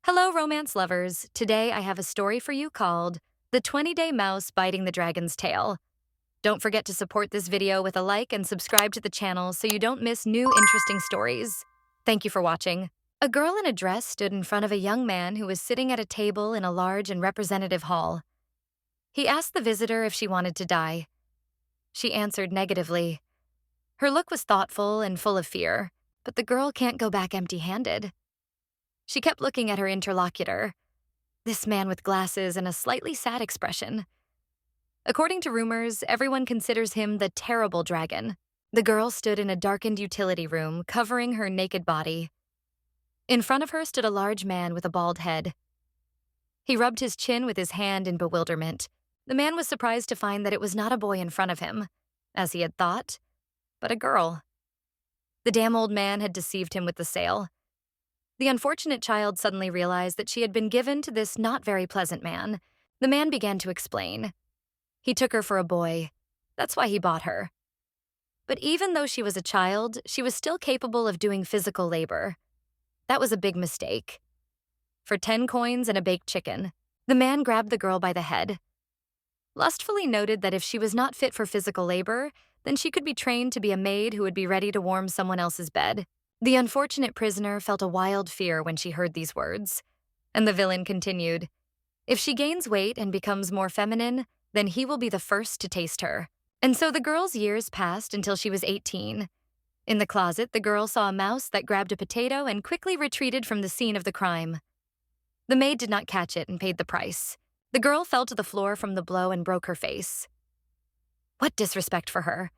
Hello, romance lovers. Today I have a story for you called The 20-Day Mouse Biting the Dragon's Tail. Don't forget to support this video with a like and subscribe to the channel so you don't miss new interesting stories. Thank you for watching. A girl in a dress stood in front of a young man who was sitting at a table in a large and representative hall. He asked the visitor if she wanted to die. She answered negatively. Her look was thoughtful and full of fear, but the girl can't go back empty-handed. She kept looking at her interlocutor, this man with glasses and a slightly sad expression. According to rumors, everyone considers him the terrible dragon. The girl stood in a darkened utility room, covering her naked body. In front of her stood a large man with a bald head. He rubbed his chin with his hand in bewilderment. The man was surprised to find that it was not a boy in front of him, as he had thought, but a girl. The damn old man had deceived him with the sale. The unfortunate child suddenly realized that she had been given to this not very pleasant man. The man began to explain. He took her for a boy. That's why he bought her. But even though she was a child, she was still capable of doing physical labor. That was a big mistake. For 10 coins and a baked chicken, the man grabbed the girl by the head. Lustfully noted that if she was not fit for physical labor, then she could be trained to be a maid who would be ready to warm someone else's bed. The unfortunate prisoner felt a wild fear when she heard these words, and the villain continued, "If she gains weight and becomes more feminine, then he will be the first to taste her." And so the girl's years passed until she was 18. In the closet, the girl saw a mouse that grabbed a potato and quickly retreated from the scene of the crime. The maid did not catch it and paid the price. The girl fell to the floor from the blow and broke her face. What disrespect for her.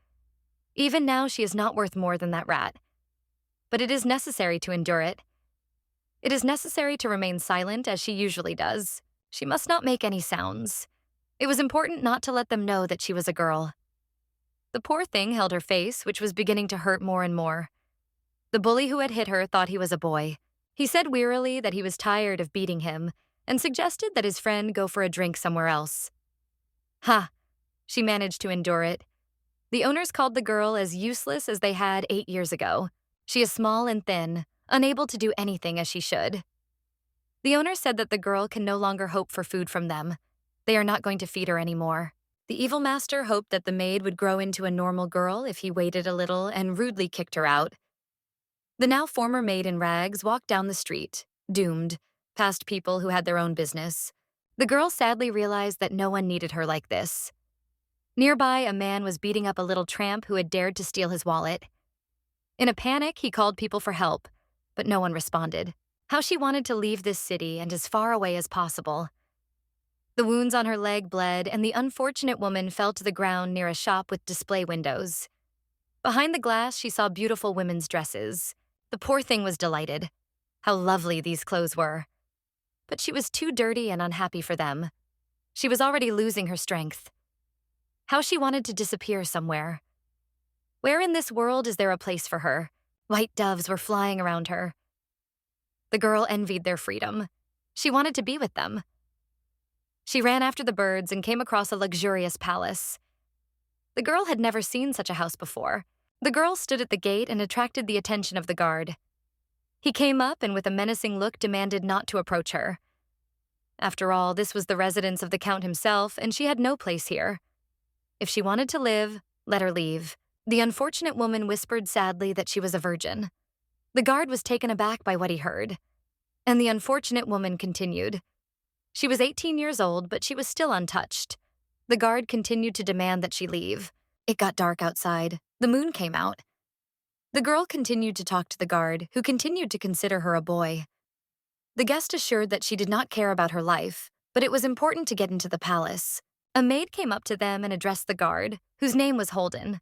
Even now, she is not worth more than that rat. But it is necessary to endure it. It is necessary to remain silent as she usually does. She must not make any sounds. It was important not to let them know that she was a girl. The poor thing held her face, which was beginning to hurt more and more. The bully who had hit her thought he was a boy. He said wearily that he was tired of beating him and suggested that his friend go for a drink somewhere else. Ha! She managed to endure it. The owners called the girl as useless as they had 8 years ago. She is small and thin, unable to do anything as she should. The owner said that the girl can no longer hope for food from them. They are not going to feed her anymore. The evil master hoped that the maid would grow into a normal girl if he waited a little and rudely kicked her out. The now former maid in rags walked down the street, doomed, past people who had their own business. The girl sadly realized that no one needed her like this. Nearby, a man was beating up a little tramp who had dared to steal his wallet. In a panic, he called people for help, but no one responded. How she wanted to leave this city and as far away as possible. The wounds on her leg bled, and the unfortunate woman fell to the ground near a shop with display windows. Behind the glass, she saw beautiful women's dresses. The poor thing was delighted. How lovely these clothes were. But she was too dirty and unhappy for them. She was already losing her strength. How she wanted to disappear somewhere. Where in this world is there a place for her? White doves were flying around her. The girl envied their freedom. She wanted to be with them. She ran after the birds and came across a luxurious palace. The girl had never seen such a house before. The girl stood at the gate and attracted the attention of the guard. He came up and with a menacing look demanded not to approach her. After all, this was the residence of the Count himself, and she had no place here. If she wanted to live, let her leave. The unfortunate woman whispered sadly that she was a virgin. The guard was taken aback by what he heard, and the unfortunate woman continued. She was 18 years old, but she was still untouched. The guard continued to demand that she leave. It got dark outside. The moon came out. The girl continued to talk to the guard, who continued to consider her a boy. The guest assured that she did not care about her life, but it was important to get into the palace. A maid came up to them and addressed the guard, whose name was Holden.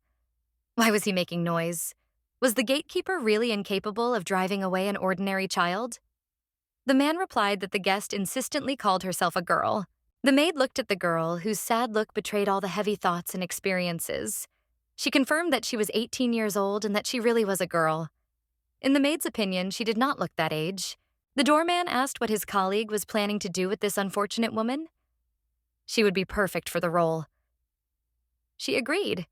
Why was he making noise? Was the gatekeeper really incapable of driving away an ordinary child? The man replied that the guest insistently called herself a girl. The maid looked at the girl, whose sad look betrayed all the heavy thoughts and experiences. She confirmed that she was 18 years old and that she really was a girl. In the maid's opinion, she did not look that age. The doorman asked what his colleague was planning to do with this unfortunate woman. She would be perfect for the role. She agreed.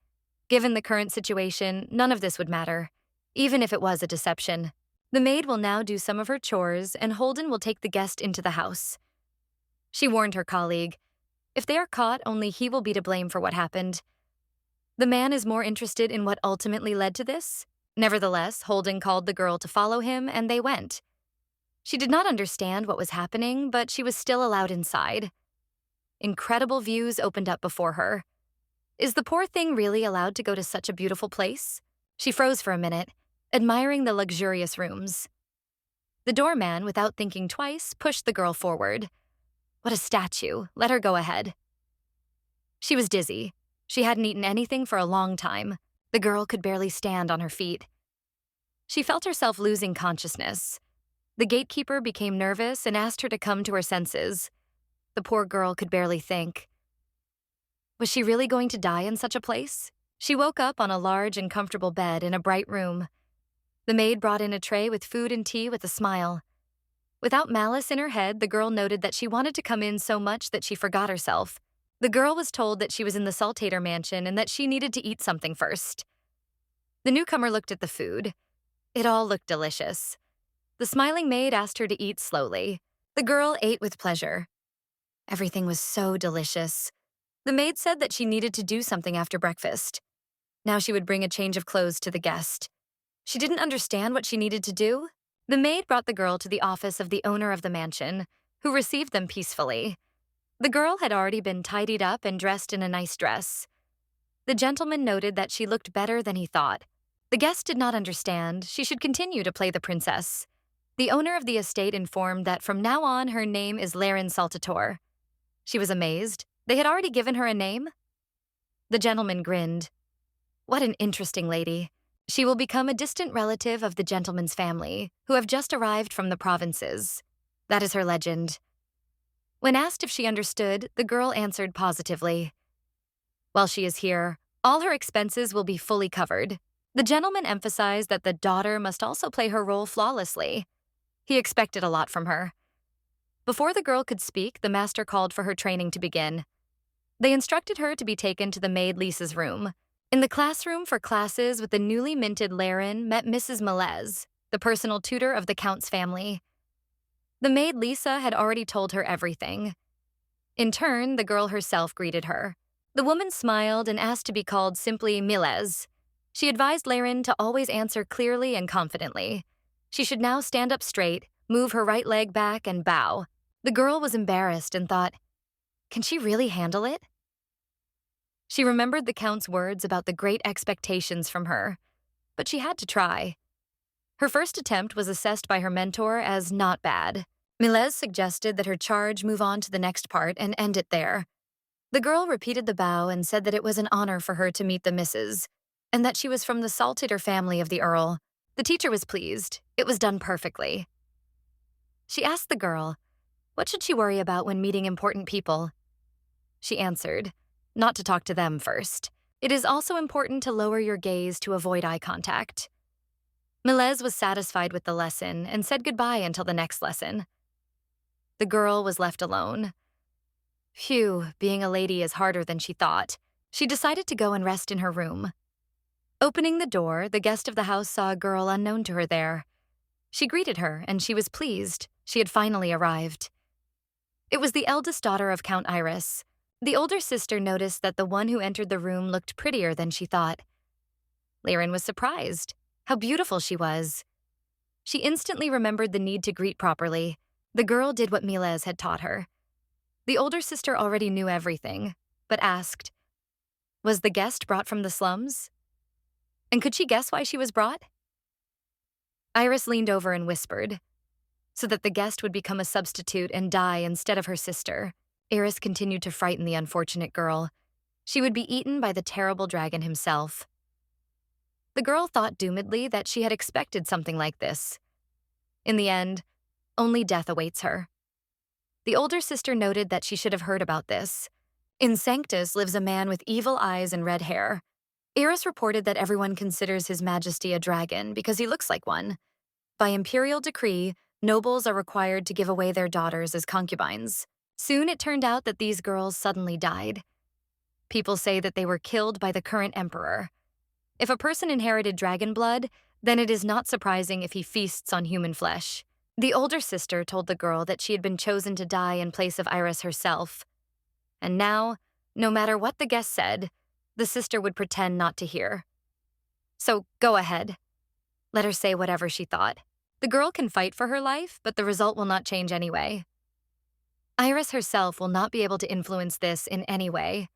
Given the current situation, none of this would matter, even if it was a deception. The maid will now do some of her chores, and Holden will take the guest into the house. She warned her colleague, if they are caught, only he will be to blame for what happened. The man is more interested in what ultimately led to this. Nevertheless, Holden called the girl to follow him, and they went. She did not understand what was happening, but she was still allowed inside. Incredible views opened up before her. Is the poor thing really allowed to go to such a beautiful place? She froze for a minute, admiring the luxurious rooms. The doorman, without thinking twice, pushed the girl forward. What a statue. Let her go ahead. She was dizzy. She hadn't eaten anything for a long time. The girl could barely stand on her feet. She felt herself losing consciousness. The gatekeeper became nervous and asked her to come to her senses. The poor girl could barely think. Was she really going to die in such a place? She woke up on a large and comfortable bed in a bright room. The maid brought in a tray with food and tea with a smile. Without malice in her head, the girl noted that she wanted to come in so much that she forgot herself. The girl was told that she was in the Saltator mansion and that she needed to eat something first. The newcomer looked at the food. It all looked delicious. The smiling maid asked her to eat slowly. The girl ate with pleasure. Everything was so delicious. The maid said that she needed to do something after breakfast. Now she would bring a change of clothes to the guest. She didn't understand what she needed to do. The maid brought the girl to the office of the owner of the mansion, who received them peacefully. The girl had already been tidied up and dressed in a nice dress. The gentleman noted that she looked better than he thought. The guest did not understand. She should continue to play the princess. The owner of the estate informed that from now on her name is Laren Saltator. She was amazed. They had already given her a name? The gentleman grinned. What an interesting lady. She will become a distant relative of the gentleman's family, who have just arrived from the provinces. That is her legend. When asked if she understood, the girl answered positively. While she is here, all her expenses will be fully covered. The gentleman emphasized that the daughter must also play her role flawlessly. He expected a lot from her. Before the girl could speak, the master called for her training to begin. They instructed her to be taken to the maid Lisa's room. In the classroom for classes with the newly minted Laren met Mrs. Melez, the personal tutor of the Count's family. The maid Lisa had already told her everything. In turn, the girl herself greeted her. The woman smiled and asked to be called simply Melez. She advised Laren to always answer clearly and confidently. She should now stand up straight, move her right leg back, and bow. The girl was embarrassed and thought, can she really handle it? She remembered the Count's words about the great expectations from her, but she had to try. Her first attempt was assessed by her mentor as not bad. Melez suggested that her charge move on to the next part and end it there. The girl repeated the bow and said that it was an honor for her to meet the missus, and that she was from the Saltator family of the Earl. The teacher was pleased. It was done perfectly. She asked the girl, what should she worry about when meeting important people? She answered, not to talk to them first. It is also important to lower your gaze to avoid eye contact. Melez was satisfied with the lesson and said goodbye until the next lesson. The girl was left alone. Phew, being a lady is harder than she thought. She decided to go and rest in her room. Opening the door, the guest of the house saw a girl unknown to her there. She greeted her, and she was pleased. She had finally arrived. It was the eldest daughter of Count Iris. The older sister noticed that the one who entered the room looked prettier than she thought. Laren was surprised. How beautiful she was. She instantly remembered the need to greet properly. The girl did what Melez had taught her. The older sister already knew everything, but asked, was the guest brought from the slums? And could she guess why she was brought? Iris leaned over and whispered, so that the guest would become a substitute and die instead of her sister. Iris continued to frighten the unfortunate girl. She would be eaten by the terrible dragon himself. The girl thought doomedly that she had expected something like this. In the end, only death awaits her. The older sister noted that she should have heard about this. In Sanctus lives a man with evil eyes and red hair. Iris reported that everyone considers His Majesty a dragon because he looks like one. By imperial decree, nobles are required to give away their daughters as concubines. Soon it turned out that these girls suddenly died. People say that they were killed by the current emperor. If a person inherited dragon blood, then it is not surprising if he feasts on human flesh. The older sister told the girl that she had been chosen to die in place of Iris herself. And now, no matter what the guest said, the sister would pretend not to hear. So go ahead. Let her say whatever she thought. The girl can fight for her life, but the result will not change anyway. Iris herself will not be able to influence this in any way.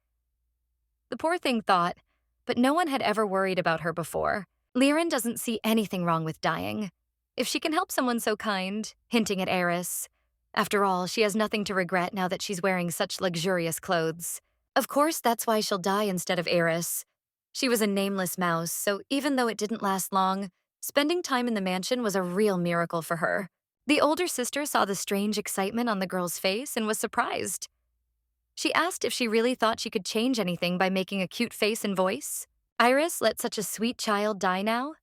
The poor thing thought, but no one had ever worried about her before. Liren doesn't see anything wrong with dying. If she can help someone so kind, hinting at Eris. After all, she has nothing to regret now that she's wearing such luxurious clothes. Of course, that's why she'll die instead of Eris. She was a nameless mouse, so even though it didn't last long, spending time in the mansion was a real miracle for her. The older sister saw the strange excitement on the girl's face and was surprised. She asked if she really thought she could change anything by making a cute face and voice. Iris let such a sweet child die now?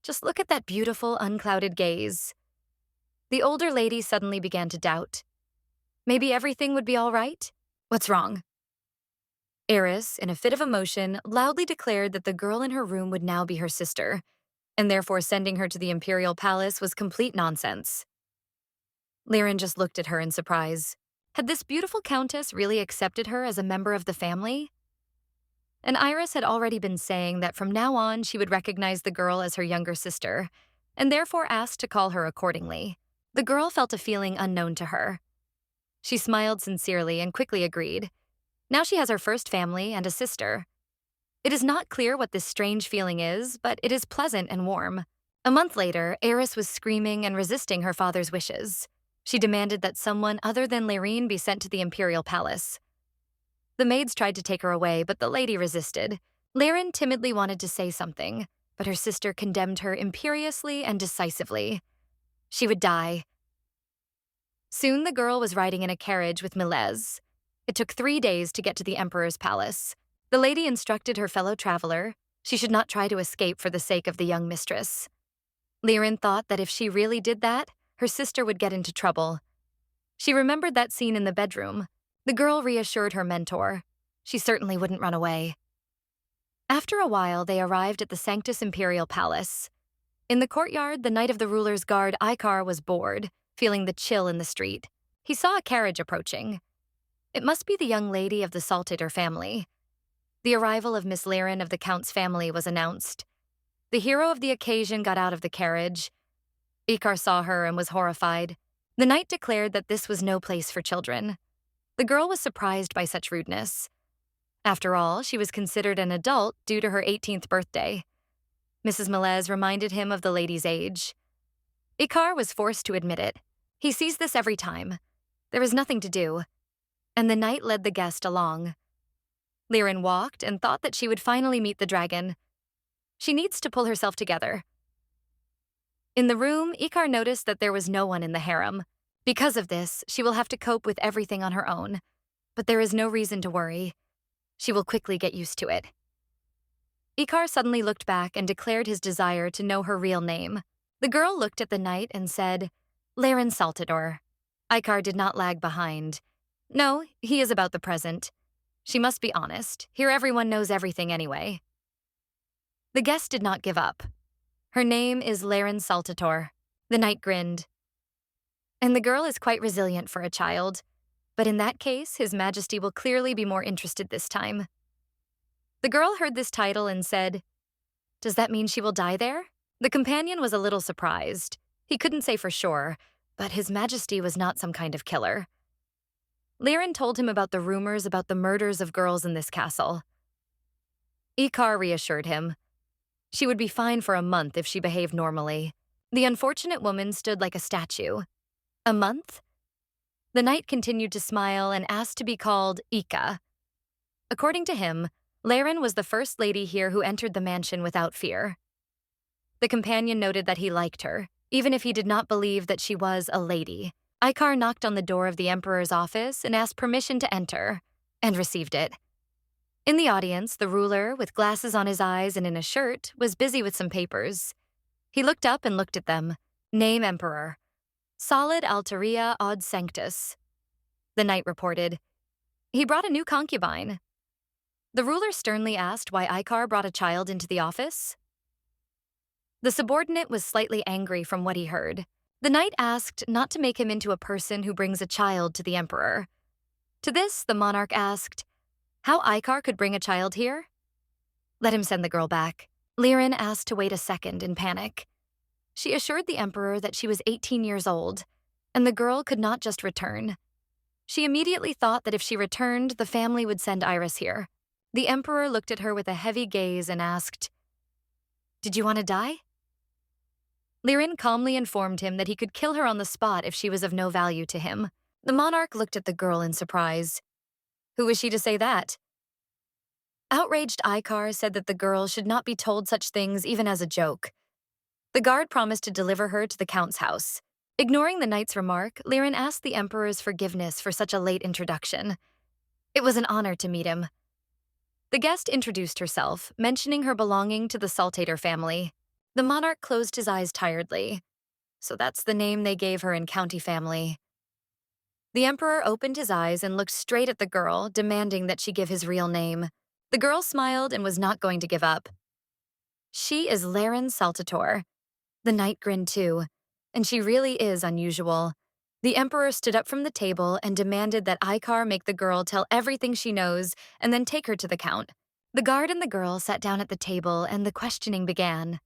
Just look at that beautiful, unclouded gaze. The older lady suddenly began to doubt. Maybe everything would be all right? What's wrong? Eris, in a fit of emotion, loudly declared that the girl in her room would now be her sister, and therefore sending her to the imperial palace was complete nonsense. Liren just looked at her in surprise. Had this beautiful countess really accepted her as a member of the family? And Iris had already been saying that from now on she would recognize the girl as her younger sister, and therefore asked to call her accordingly. The girl felt a feeling unknown to her. She smiled sincerely and quickly agreed. Now she has her first family and a sister. It is not clear what this strange feeling is, but it is pleasant and warm. A month later, Eris was screaming and resisting her father's wishes. She demanded that someone other than Liren be sent to the imperial palace. The maids tried to take her away, but the lady resisted. Liren timidly wanted to say something, but her sister condemned her imperiously and decisively. She would die. Soon the girl was riding in a carriage with Nameless. It took 3 days to get to the emperor's palace. The lady instructed her fellow traveler she should not try to escape for the sake of the young mistress. Liren thought that if she really did that, her sister would get into trouble. She remembered that scene in the bedroom. The girl reassured her mentor. She certainly wouldn't run away. After a while, they arrived at the Sanctus Imperial Palace. In the courtyard, the Knight of the Ruler's guard, Icar, was bored, feeling the chill in the street. He saw a carriage approaching. It must be the young lady of the Saltiter family. The arrival of Miss Liren of the Count's family was announced. The hero of the occasion got out of the carriage. Icar saw her and was horrified. The knight declared that this was no place for children. The girl was surprised by such rudeness. After all, she was considered an adult due to her 18th birthday. Mrs. Nameless reminded him of the lady's age. Icar was forced to admit it. He sees this every time. There is nothing to do. And the knight led the guest along. Liren walked and thought that she would finally meet the dragon. She needs to pull herself together. In the room, Icar noticed that there was no one in the harem. Because of this, she will have to cope with everything on her own. But there is no reason to worry. She will quickly get used to it. Icar suddenly looked back and declared his desire to know her real name. The girl looked at the knight and said, Liren Saltador. Icar did not lag behind. No, he is about the present. She must be honest. Here everyone knows everything anyway. The guest did not give up. Her name is Liren Saltator. The knight grinned. And the girl is quite resilient for a child. But in that case, His Majesty will clearly be more interested this time. The girl heard this title and said, Does that mean she will die there? The companion was a little surprised. He couldn't say for sure, but His Majesty was not some kind of killer. Liren told him about the rumors about the murders of girls in this castle. Icar reassured him. She would be fine for a month if she behaved normally. The unfortunate woman stood like a statue. A month? The knight continued to smile and asked to be called Ika. According to him, Liren was the first lady here who entered the mansion without fear. The companion noted that he liked her, even if he did not believe that she was a lady. Icar knocked on the door of the emperor's office and asked permission to enter, and received it. In the audience, the ruler, with glasses on his eyes and in a shirt, was busy with some papers. He looked up and looked at them. Name Emperor. Solid Altaria ad Sanctus. The knight reported. He brought a new concubine. The ruler sternly asked why Icar brought a child into the office. The subordinate was slightly angry from what he heard. The knight asked not to make him into a person who brings a child to the emperor. To this, the monarch asked, how Icar could bring a child here? Let him send the girl back. Lirin asked to wait a second in panic. She assured the emperor that she was 18 years old, and the girl could not just return. She immediately thought that if she returned, the family would send Iris here. The emperor looked at her with a heavy gaze and asked, did you want to die? Lirin calmly informed him that he could kill her on the spot if she was of no value to him. The monarch looked at the girl in surprise. Who was she to say that? Outraged Icar said that the girl should not be told such things even as a joke. The guard promised to deliver her to the count's house. Ignoring the knight's remark, Lirin asked the emperor's forgiveness for such a late introduction. It was an honor to meet him. The guest introduced herself, mentioning her belonging to the Saltator family. The monarch closed his eyes tiredly. So that's the name they gave her in county family. The emperor opened his eyes and looked straight at the girl, demanding that she give his real name. The girl smiled and was not going to give up. She is Laren Saltator. The knight grinned too, and she really is unusual. The emperor stood up from the table and demanded that Icar make the girl tell everything she knows and then take her to the count. The guard and the girl sat down at the table and the questioning began.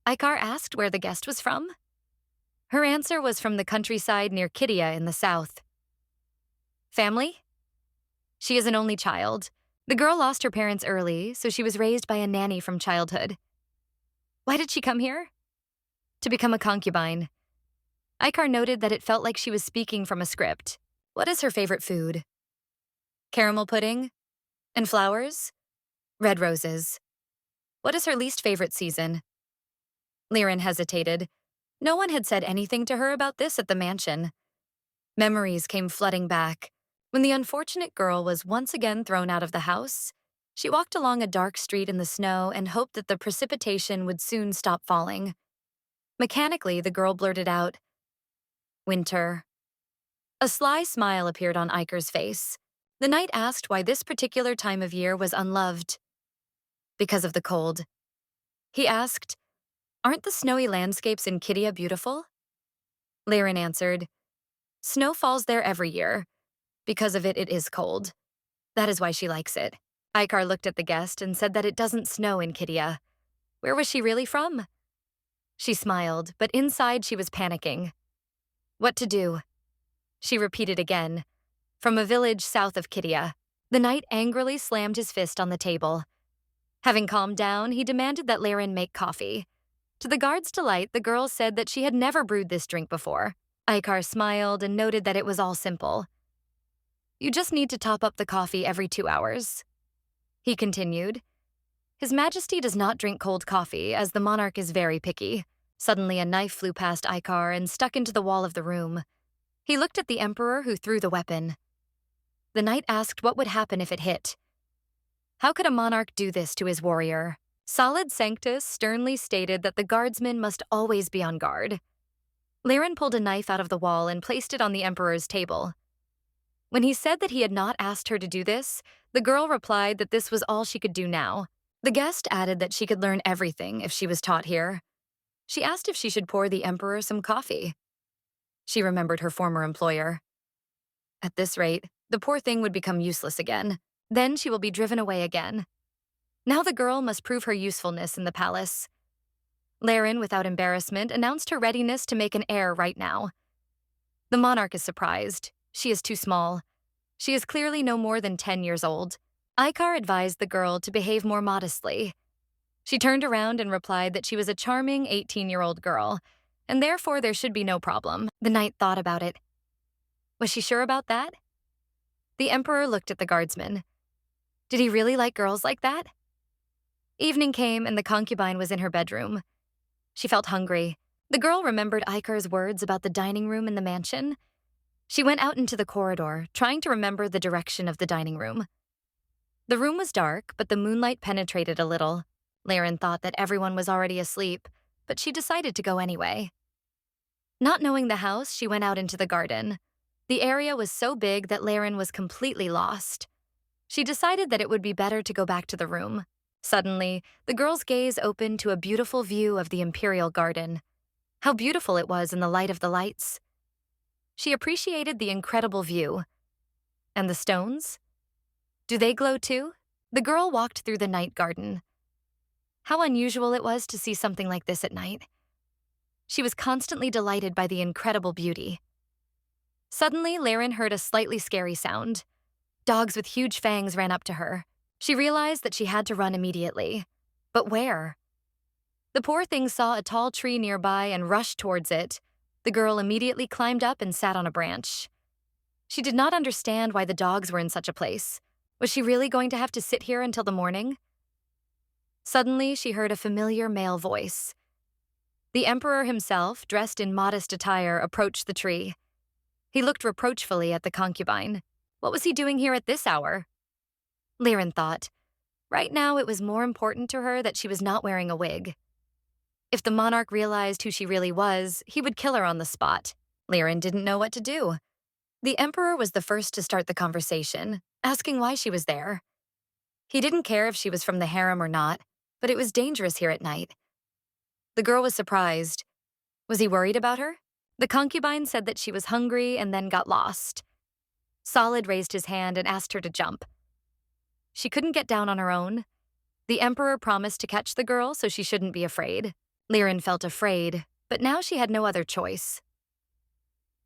Icar asked where the guest was from. Her answer was from the countryside near Kydia in the south. Family? She is an only child. The girl lost her parents early, so she was raised by a nanny from childhood. Why did she come here? To become a concubine. Icar noted that it felt like she was speaking from a script. What is her favorite food? Caramel pudding? And flowers? Red roses. What is her least favorite season? Lirin hesitated. No one had said anything to her about this at the mansion. Memories came flooding back. When the unfortunate girl was once again thrown out of the house, she walked along a dark street in the snow and hoped that the precipitation would soon stop falling. Mechanically, the girl blurted out, winter. A sly smile appeared on Icar's face. The knight asked why this particular time of year was unloved. Because of the cold. He asked, aren't the snowy landscapes in Kydia beautiful? Lirin answered, snow falls there every year. Because of it, it is cold. That is why she likes it. Icar looked at the guest and said that it doesn't snow in Kydia. Where was she really from? She smiled, but inside she was panicking. What to do? She repeated again. From a village south of Kydia. The knight angrily slammed his fist on the table. Having calmed down, he demanded that Lirin make coffee. To the guard's delight, the girl said that she had never brewed this drink before. Icar smiled and noted that it was all simple. You just need to top up the coffee every 2 hours. He continued. His Majesty does not drink cold coffee, as the monarch is very picky. Suddenly, a knife flew past Icar and stuck into the wall of the room. He looked at the emperor, who threw the weapon. The knight asked what would happen if it hit. How could a monarch do this to his warrior? Solid Sanctus sternly stated that the guardsmen must always be on guard. Lirin pulled a knife out of the wall and placed it on the emperor's table. When he said that he had not asked her to do this, the girl replied that this was all she could do now. The guest added that she could learn everything if she was taught here. She asked if she should pour the emperor some coffee. She remembered her former employer. At this rate, the poor thing would become useless again. Then she will be driven away again. Now the girl must prove her usefulness in the palace. Lirin, without embarrassment, announced her readiness to make an heir right now. The monarch is surprised. She is too small. She is clearly no more than 10 years old. Icar advised the girl to behave more modestly. She turned around and replied that she was a charming 18-year-old girl, and therefore there should be no problem. The knight thought about it. Was she sure about that? The emperor looked at the guardsman. Did he really like girls like that? Evening came and the concubine was in her bedroom. She felt hungry. The girl remembered Icar's words about the dining room in the mansion. She went out into the corridor, trying to remember the direction of the dining room. The room was dark, but the moonlight penetrated a little. Lirin thought that everyone was already asleep, but she decided to go anyway. Not knowing the house, she went out into the garden. The area was so big that Lirin was completely lost. She decided that it would be better to go back to the room. Suddenly, the girl's gaze opened to a beautiful view of the imperial garden. How beautiful it was in the light of the lights. She appreciated the incredible view. And the stones? Do they glow too? The girl walked through the night garden. How unusual it was to see something like this at night. She was constantly delighted by the incredible beauty. Suddenly, Laren heard a slightly scary sound. Dogs with huge fangs ran up to her. She realized that she had to run immediately. But where? The poor thing saw a tall tree nearby and rushed towards it. The girl immediately climbed up and sat on a branch. She did not understand why the dogs were in such a place. Was she really going to have to sit here until the morning? Suddenly, she heard a familiar male voice. The emperor himself, dressed in modest attire, approached the tree. He looked reproachfully at the concubine. What was he doing here at this hour? Laren thought. Right now, it was more important to her that she was not wearing a wig. If the monarch realized who she really was, he would kill her on the spot. Laren didn't know what to do. The emperor was the first to start the conversation, asking why she was there. He didn't care if she was from the harem or not, but it was dangerous here at night. The girl was surprised. Was he worried about her? The concubine said that she was hungry and then got lost. Solid raised his hand and asked her to jump. She couldn't get down on her own. The emperor promised to catch the girl so she shouldn't be afraid. Laren felt afraid, but now she had no other choice.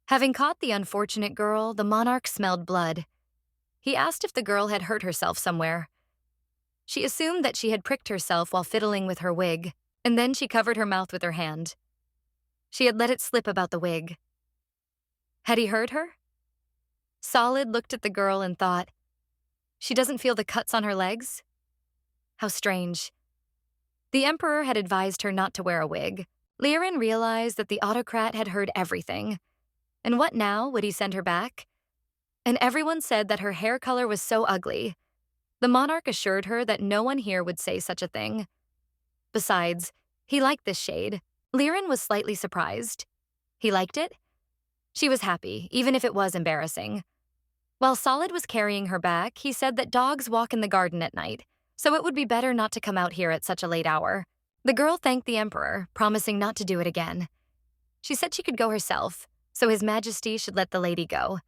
Having caught the unfortunate girl, the monarch smelled blood. He asked if the girl had hurt herself somewhere. She assumed that she had pricked herself while fiddling with her wig, and then she covered her mouth with her hand. She had let it slip about the wig. Had he hurt her? Solid looked at the girl and thought, she doesn't feel the cuts on her legs? How strange. The emperor had advised her not to wear a wig. Laren realized that the autocrat had heard everything. And what now? Would he send her back? And everyone said that her hair color was so ugly. The monarch assured her that no one here would say such a thing. Besides, he liked this shade. Laren was slightly surprised. He liked it? She was happy, even if it was embarrassing. While Solid was carrying her back, he said that dogs walk in the garden at night, so it would be better not to come out here at such a late hour. The girl thanked the emperor, promising not to do it again. She said she could go herself, so His Majesty should let the lady go.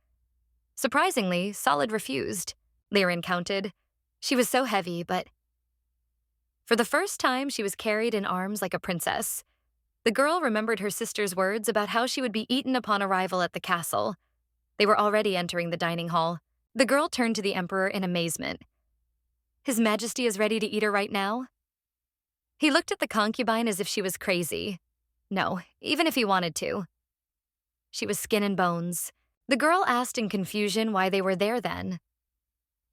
Surprisingly, Solid refused. Laren counted. She was so heavy, but... For the first time, she was carried in arms like a princess. The girl remembered her sister's words about how she would be eaten upon arrival at the castle. They were already entering the dining hall. The girl turned to the emperor in amazement. His Majesty is ready to eat her right now? He looked at the concubine as if she was crazy. No, even if he wanted to. She was skin and bones. The girl asked in confusion why they were there then.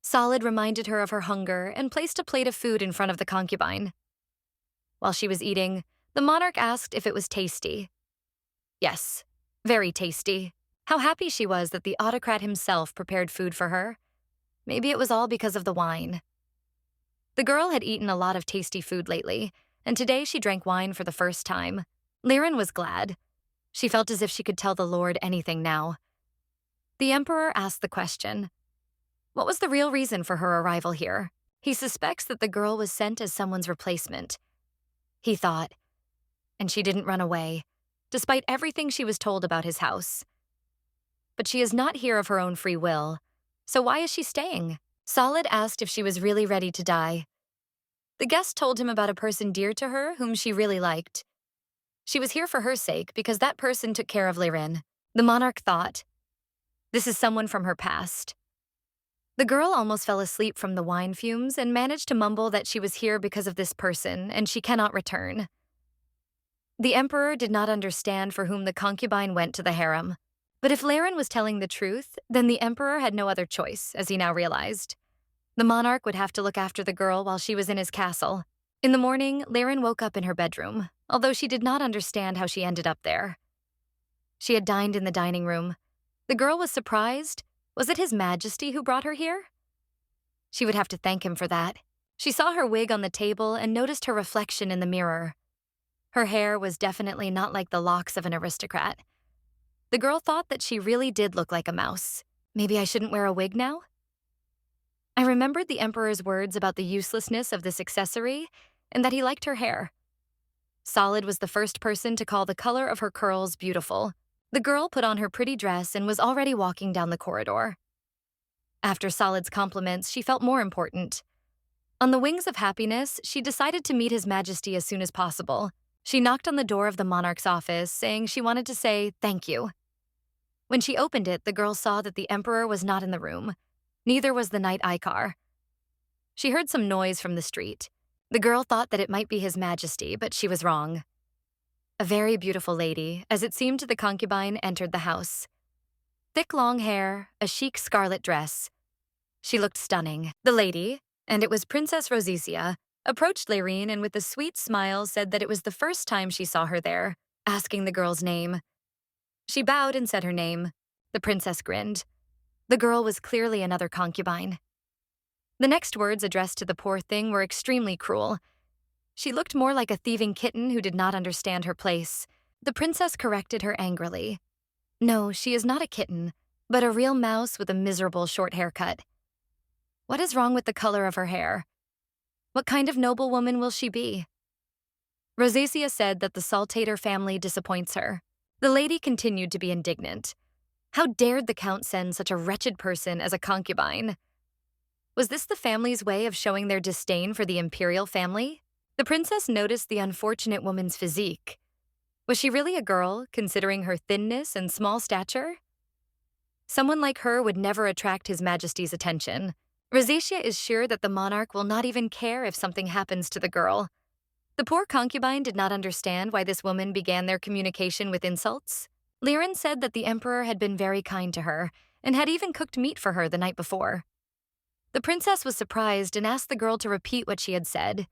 Solid reminded her of her hunger and placed a plate of food in front of the concubine. While she was eating, the monarch asked if it was tasty. Yes, very tasty. How happy she was that the autocrat himself prepared food for her. Maybe it was all because of the wine. The girl had eaten a lot of tasty food lately, and today she drank wine for the first time. Laren was glad. She felt as if she could tell the Lord anything now. The emperor asked the question. What was the real reason for her arrival here? He suspects that the girl was sent as someone's replacement. He thought. And she didn't run away, despite everything she was told about his house. But she is not here of her own free will, so why is she staying? Solid asked if she was really ready to die. The guest told him about a person dear to her whom she really liked. She was here for her sake because that person took care of Laren. The monarch thought, this is someone from her past. The girl almost fell asleep from the wine fumes and managed to mumble that she was here because of this person and she cannot return. The emperor did not understand for whom the concubine went to the harem. But if Laren was telling the truth, then the emperor had no other choice, as he now realized. The monarch would have to look after the girl while she was in his castle. In the morning, Laren woke up in her bedroom, although she did not understand how she ended up there. She had dined in the dining room. The girl was surprised. Was it His Majesty who brought her here? She would have to thank him for that. She saw her wig on the table and noticed her reflection in the mirror. Her hair was definitely not like the locks of an aristocrat. The girl thought that she really did look like a mouse. Maybe I shouldn't wear a wig now? I remembered the emperor's words about the uselessness of this accessory and that he liked her hair. Solid was the first person to call the color of her curls beautiful. The girl put on her pretty dress and was already walking down the corridor. After Solid's compliments, she felt more important. On the wings of happiness, she decided to meet His Majesty as soon as possible. She knocked on the door of the monarch's office, saying she wanted to say thank you. When she opened it, the girl saw that the emperor was not in the room. Neither was the knight Ikar. She heard some noise from the street. The girl thought that it might be His Majesty, but she was wrong. A very beautiful lady, as it seemed to the concubine, entered the house. Thick long hair, a chic scarlet dress. She looked stunning. The lady, and it was Princess Rosicea, approached Lyrine and with a sweet smile said that it was the first time she saw her there, asking the girl's name. She bowed and said her name. The princess grinned. The girl was clearly another concubine. The next words addressed to the poor thing were extremely cruel. She looked more like a thieving kitten who did not understand her place. The princess corrected her angrily. No, she is not a kitten, but a real mouse with a miserable short haircut. What is wrong with the color of her hair? What kind of noblewoman will she be? Rosacea said that the Saltator family disappoints her. The lady continued to be indignant. How dared the count send such a wretched person as a concubine? Was this the family's way of showing their disdain for the imperial family? The princess noticed the unfortunate woman's physique. Was she really a girl, considering her thinness and small stature? Someone like her would never attract His Majesty's attention. Rosacea is sure that the monarch will not even care if something happens to the girl. The poor concubine did not understand why this woman began their communication with insults. Lyrine said that the emperor had been very kind to her and had even cooked meat for her the night before. The princess was surprised and asked the girl to repeat what she had said.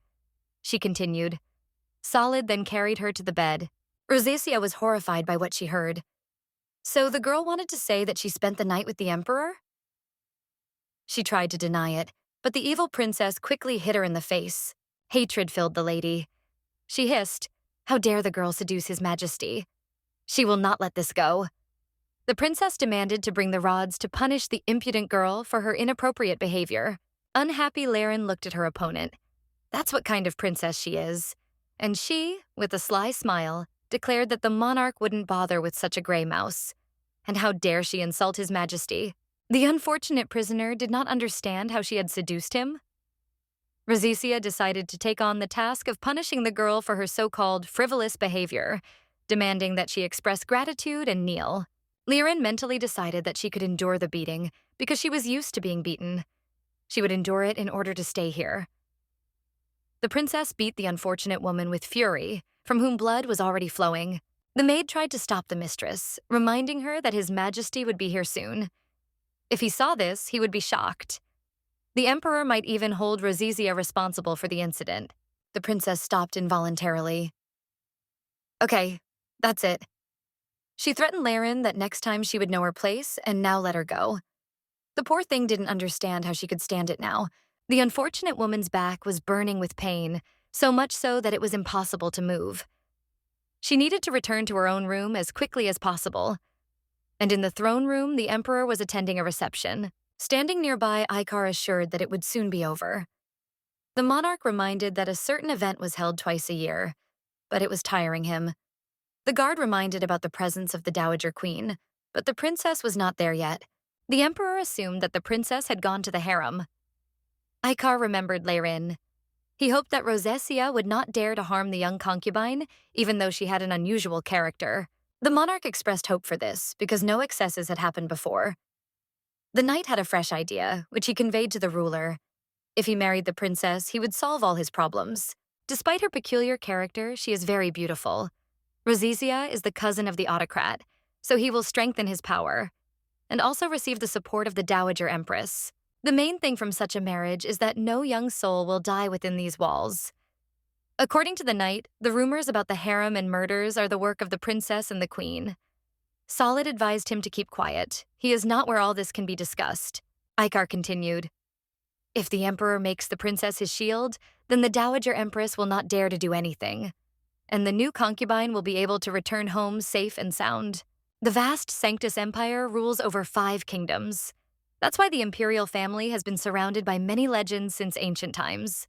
She continued. Solid then carried her to the bed. Rosacea was horrified by what she heard. So the girl wanted to say that she spent the night with the emperor? She tried to deny it, but the evil princess quickly hit her in the face. Hatred filled the lady. She hissed, "How dare the girl seduce His Majesty? She will not let this go." The princess demanded to bring the rods to punish the impudent girl for her inappropriate behavior. Unhappy Lyrine looked at her opponent. That's what kind of princess she is. And she, with a sly smile, declared that the monarch wouldn't bother with such a gray mouse. And how dare she insult His Majesty? The unfortunate prisoner did not understand how she had seduced him. Rosacea decided to take on the task of punishing the girl for her so-called frivolous behavior, demanding that she express gratitude and kneel. Lyrine mentally decided that she could endure the beating because she was used to being beaten. She would endure it in order to stay here. The princess beat the unfortunate woman with fury, from whom blood was already flowing. The maid tried to stop the mistress, reminding her that His Majesty would be here soon. If he saw this, he would be shocked. The emperor might even hold Rosacea responsible for the incident. The princess stopped involuntarily. Okay, that's it. She threatened Lyrine that next time she would know her place and now let her go. The poor thing didn't understand how she could stand it now. The unfortunate woman's back was burning with pain, so much so that it was impossible to move. She needed to return to her own room as quickly as possible. And in the throne room, the emperor was attending a reception. Standing nearby, Ikar assured that it would soon be over. The monarch reminded that a certain event was held twice a year, but it was tiring him. The guard reminded about the presence of the Dowager Queen, but the princess was not there yet. The emperor assumed that the princess had gone to the harem. Ikar remembered Lyrine. He hoped that Rosacea would not dare to harm the young concubine, even though she had an unusual character. The monarch expressed hope for this, because no excesses had happened before. The knight had a fresh idea, which he conveyed to the ruler. If he married the princess, he would solve all his problems. Despite her peculiar character, she is very beautiful. Rosacea is the cousin of the autocrat, so he will strengthen his power, and also receive the support of the Dowager Empress. The main thing from such a marriage is that no young soul will die within these walls. According to the knight, the rumors about the harem and murders are the work of the princess and the queen. Solid advised him to keep quiet. He is not where all this can be discussed. Ikar continued. If the emperor makes the princess his shield, then the Dowager Empress will not dare to do anything, and the new concubine will be able to return home safe and sound. The vast Sanctus Empire rules over 5 kingdoms. That's why the imperial family has been surrounded by many legends since ancient times.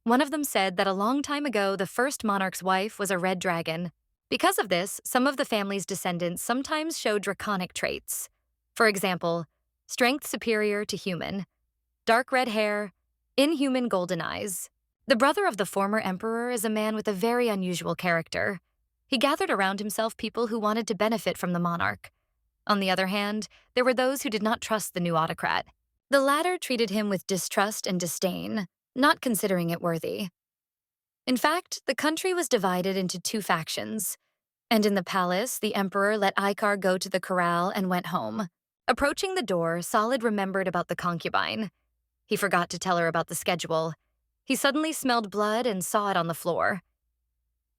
One of them said that a long time ago, the first monarch's wife was a red dragon. Because of this, some of the family's descendants sometimes show draconic traits. For example, strength superior to human, dark red hair, inhuman golden eyes. The brother of the former emperor is a man with a very unusual character. He gathered around himself people who wanted to benefit from the monarch. On the other hand, there were those who did not trust the new autocrat. The latter treated him with distrust and disdain, not considering it worthy. In fact, the country was divided into two factions, and in the palace, the emperor let Icar go to the corral and went home. Approaching the door, Solid remembered about the concubine. He forgot to tell her about the schedule. He suddenly smelled blood and saw it on the floor.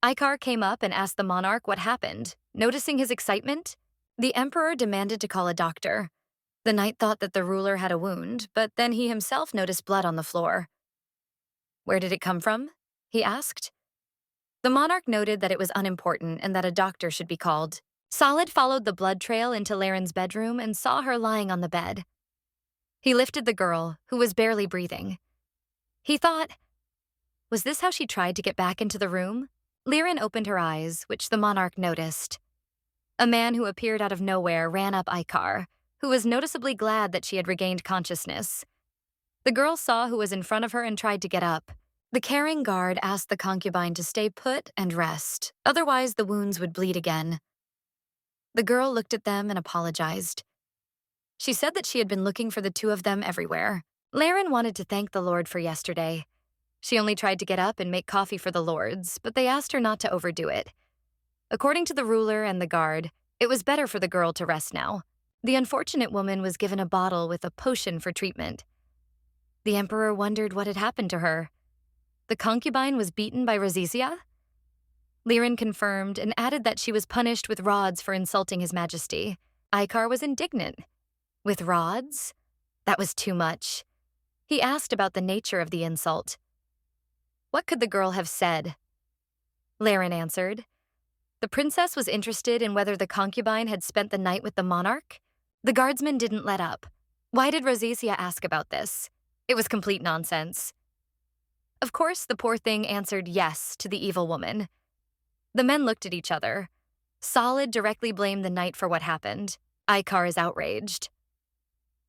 Icar came up and asked the monarch what happened. Noticing his excitement, the emperor demanded to call a doctor. The knight thought that the ruler had a wound, but then he himself noticed blood on the floor. "Where did it come from?" he asked. The monarch noted that it was unimportant and that a doctor should be called. Solid followed the blood trail into Laren's bedroom and saw her lying on the bed. He lifted the girl, who was barely breathing. He thought, was this how she tried to get back into the room? Liren opened her eyes, which the monarch noticed. A man who appeared out of nowhere ran up Icar, who was noticeably glad that she had regained consciousness. The girl saw who was in front of her and tried to get up. The caring guard asked the concubine to stay put and rest, otherwise the wounds would bleed again. The girl looked at them and apologized. She said that she had been looking for the two of them everywhere. Laren wanted to thank the Lord for yesterday. She only tried to get up and make coffee for the lords, but they asked her not to overdo it. According to the ruler and the guard, it was better for the girl to rest now. The unfortunate woman was given a bottle with a potion for treatment. The emperor wondered what had happened to her. The concubine was beaten by Rosizia? Liren confirmed and added that she was punished with rods for insulting his majesty. Icar was indignant. With rods? That was too much. He asked about the nature of the insult. What could the girl have said? Laren answered. The princess was interested in whether the concubine had spent the night with the monarch. The guardsman didn't let up. Why did Rosizia ask about this? It was complete nonsense. Of course, the poor thing answered yes to the evil woman. The men looked at each other. Solid directly blamed the knight for what happened. Icar is outraged.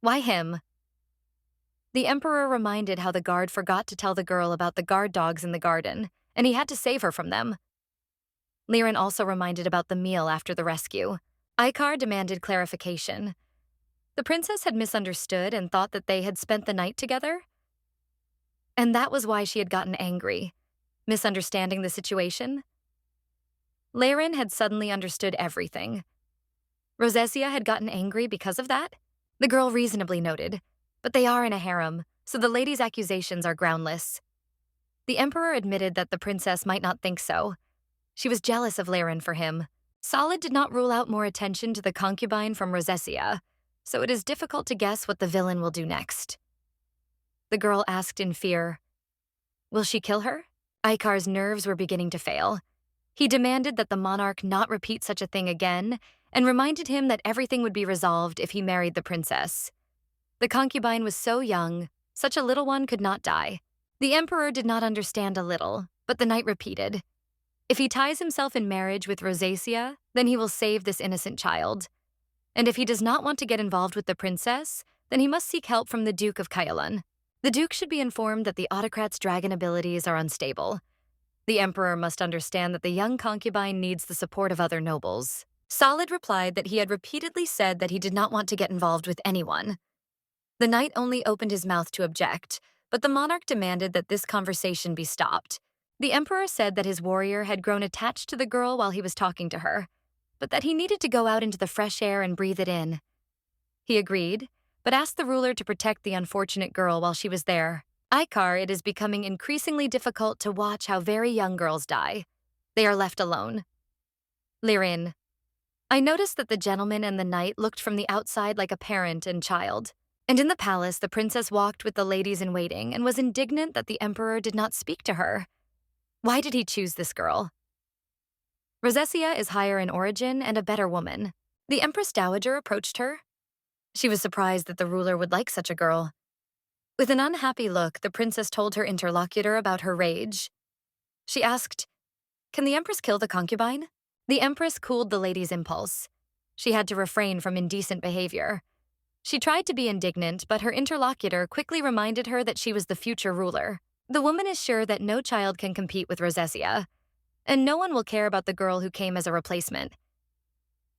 Why him? The emperor reminded how the guard forgot to tell the girl about the guard dogs in the garden, and he had to save her from them. Liren also reminded about the meal after the rescue. Icar demanded clarification. The princess had misunderstood and thought that they had spent the night together. And that was why she had gotten angry, misunderstanding the situation. Laren had suddenly understood everything. Rosezia had gotten angry because of that? The girl reasonably noted, but they are in a harem, so the lady's accusations are groundless. The emperor admitted that the princess might not think so. She was jealous of Laren for him. Solid did not rule out more attention to the concubine from Rosezia, so it is difficult to guess what the villain will do next. The girl asked in fear, "Will she kill her?" Icar's nerves were beginning to fail. He demanded that the monarch not repeat such a thing again and reminded him that everything would be resolved if he married the princess. The concubine was so young, such a little one could not die. The emperor did not understand a little, but the knight repeated, if he ties himself in marriage with Rosacea, then he will save this innocent child. And if he does not want to get involved with the princess, then he must seek help from the Duke of Kyalan. The Duke should be informed that the autocrat's dragon abilities are unstable. The emperor must understand that the young concubine needs the support of other nobles. Solid replied that he had repeatedly said that he did not want to get involved with anyone. The knight only opened his mouth to object, but the monarch demanded that this conversation be stopped. The emperor said that his warrior had grown attached to the girl while he was talking to her, but that he needed to go out into the fresh air and breathe it in. He agreed, but asked the ruler to protect the unfortunate girl while she was there. Icar, it is becoming increasingly difficult to watch how very young girls die. They are left alone. Lirin. I noticed that the gentleman and the knight looked from the outside like a parent and child. And in the palace, the princess walked with the ladies in waiting and was indignant that the emperor did not speak to her. Why did he choose this girl? Rosacea is higher in origin and a better woman. The Empress Dowager approached her. She was surprised that the ruler would like such a girl. With an unhappy look, the princess told her interlocutor about her rage. She asked, "Can the empress kill the concubine?" The empress cooled the lady's impulse. She had to refrain from indecent behavior. She tried to be indignant, but her interlocutor quickly reminded her that she was the future ruler. The woman is sure that no child can compete with Rosacea, and no one will care about the girl who came as a replacement.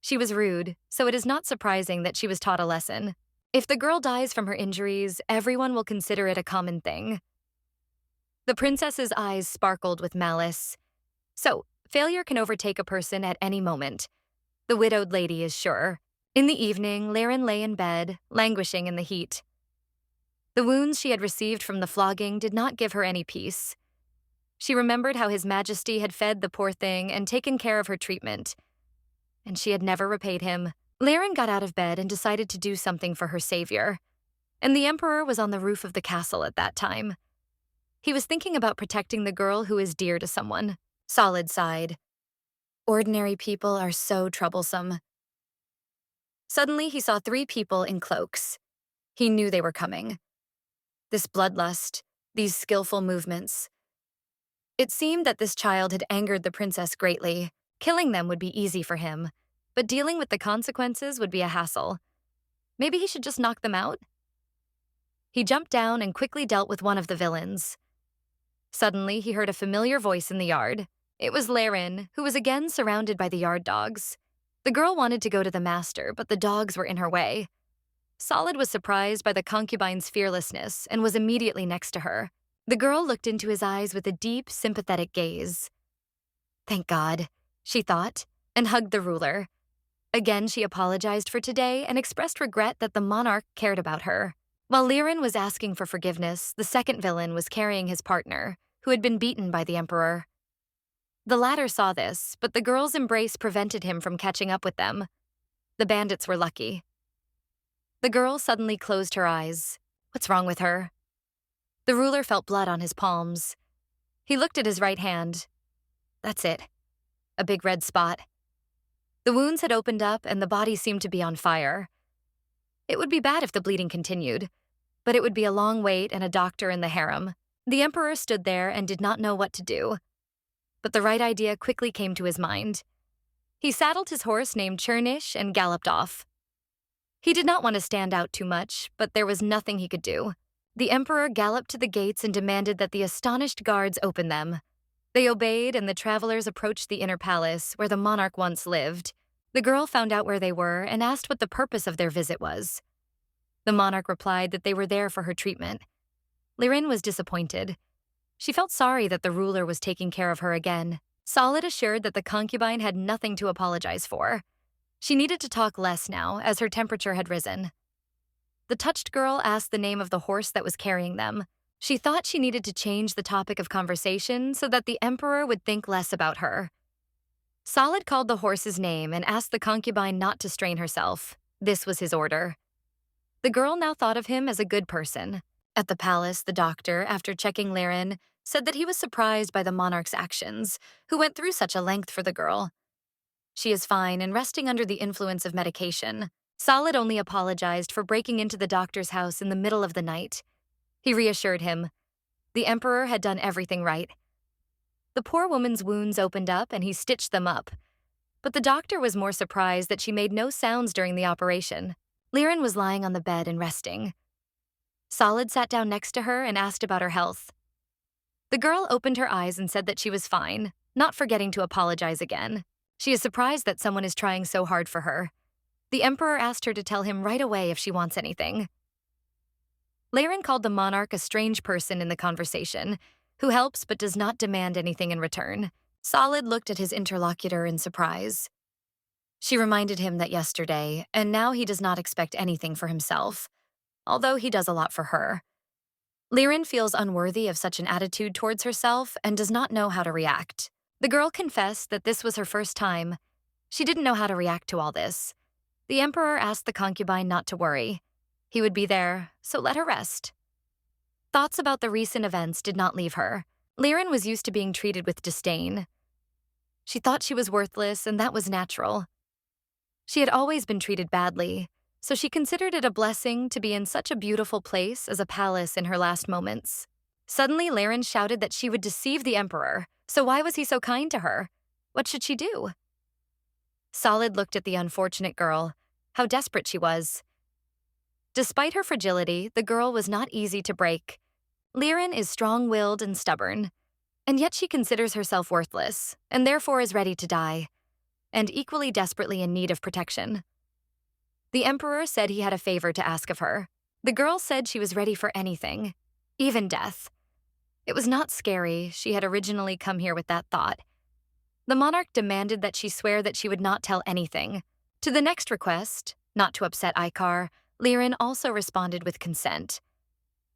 She was rude, so it is not surprising that she was taught a lesson. If the girl dies from her injuries, everyone will consider it a common thing. The princess's eyes sparkled with malice. So, failure can overtake a person at any moment. The widowed lady is sure. In the evening, Liren lay in bed, languishing in the heat. The wounds she had received from the flogging did not give her any peace. She remembered how His Majesty had fed the poor thing and taken care of her treatment, and she had never repaid him. Liren got out of bed and decided to do something for her savior, and the emperor was on the roof of the castle at that time. He was thinking about protecting the girl who is dear to someone. Solid sighed. Ordinary people are so troublesome. Suddenly, he saw 3 people in cloaks. He knew they were coming. This bloodlust, these skillful movements. It seemed that this child had angered the princess greatly. Killing them would be easy for him, but dealing with the consequences would be a hassle. Maybe he should just knock them out? He jumped down and quickly dealt with one of the villains. Suddenly, he heard a familiar voice in the yard. It was Liren, who was again surrounded by the yard dogs. The girl wanted to go to the master, but the dogs were in her way. Solid was surprised by the concubine's fearlessness and was immediately next to her. The girl looked into his eyes with a deep, sympathetic gaze. Thank God, she thought, and hugged the ruler. Again, she apologized for today and expressed regret that the monarch cared about her. While Liren was asking for forgiveness, the second villain was carrying his partner, who had been beaten by the emperor. The latter saw this, but the girl's embrace prevented him from catching up with them. The bandits were lucky. The girl suddenly closed her eyes. What's wrong with her? The ruler felt blood on his palms. He looked at his right hand. That's it. A big red spot. The wounds had opened up and the body seemed to be on fire. It would be bad if the bleeding continued, but it would be a long wait and a doctor in the harem. The emperor stood there and did not know what to do. But the right idea quickly came to his mind. He saddled his horse named Chernish and galloped off. He did not want to stand out too much, but there was nothing he could do. The emperor galloped to the gates and demanded that the astonished guards open them. They obeyed, and the travelers approached the inner palace where the monarch once lived. The girl found out where they were and asked what the purpose of their visit was. The monarch replied that they were there for her treatment. Liren was disappointed. She felt sorry that the ruler was taking care of her again. Solid assured that the concubine had nothing to apologize for. She needed to talk less now, as her temperature had risen. The touched girl asked the name of the horse that was carrying them. She thought she needed to change the topic of conversation so that the emperor would think less about her. Solid called the horse's name and asked the concubine not to strain herself. This was his order. The girl now thought of him as a good person. At the palace, the doctor, after checking Liren, said that he was surprised by the monarch's actions, who went through such a length for the girl. She is fine and resting under the influence of medication. Solid only apologized for breaking into the doctor's house in the middle of the night. He reassured him. The emperor had done everything right. The poor woman's wounds opened up and he stitched them up. But the doctor was more surprised that she made no sounds during the operation. Liren was lying on the bed and resting. Solid sat down next to her and asked about her health. The girl opened her eyes and said that she was fine, not forgetting to apologize again. She is surprised that someone is trying so hard for her. The emperor asked her to tell him right away if she wants anything. Liren called the monarch a strange person in the conversation, who helps but does not demand anything in return. Solid looked at his interlocutor in surprise. She reminded him that yesterday, and now he does not expect anything for himself, although he does a lot for her. Liren feels unworthy of such an attitude towards herself and does not know how to react. The girl confessed that this was her first time. She didn't know how to react to all this. The emperor asked the concubine not to worry. He would be there, so let her rest. Thoughts about the recent events did not leave her. Liren was used to being treated with disdain. She thought she was worthless, and that was natural. She had always been treated badly, so she considered it a blessing to be in such a beautiful place as a palace in her last moments. Suddenly, Laren shouted that she would deceive the emperor, so why was he so kind to her? What should she do? Solid looked at the unfortunate girl. How desperate she was. Despite her fragility, the girl was not easy to break. Liren is strong-willed and stubborn, and yet she considers herself worthless, and therefore is ready to die, and equally desperately in need of protection. The emperor said he had a favor to ask of her. The girl said she was ready for anything, even death. It was not scary. She had originally come here with that thought. The monarch demanded that she swear that she would not tell anything. To the next request, not to upset Icar, Liren also responded with consent.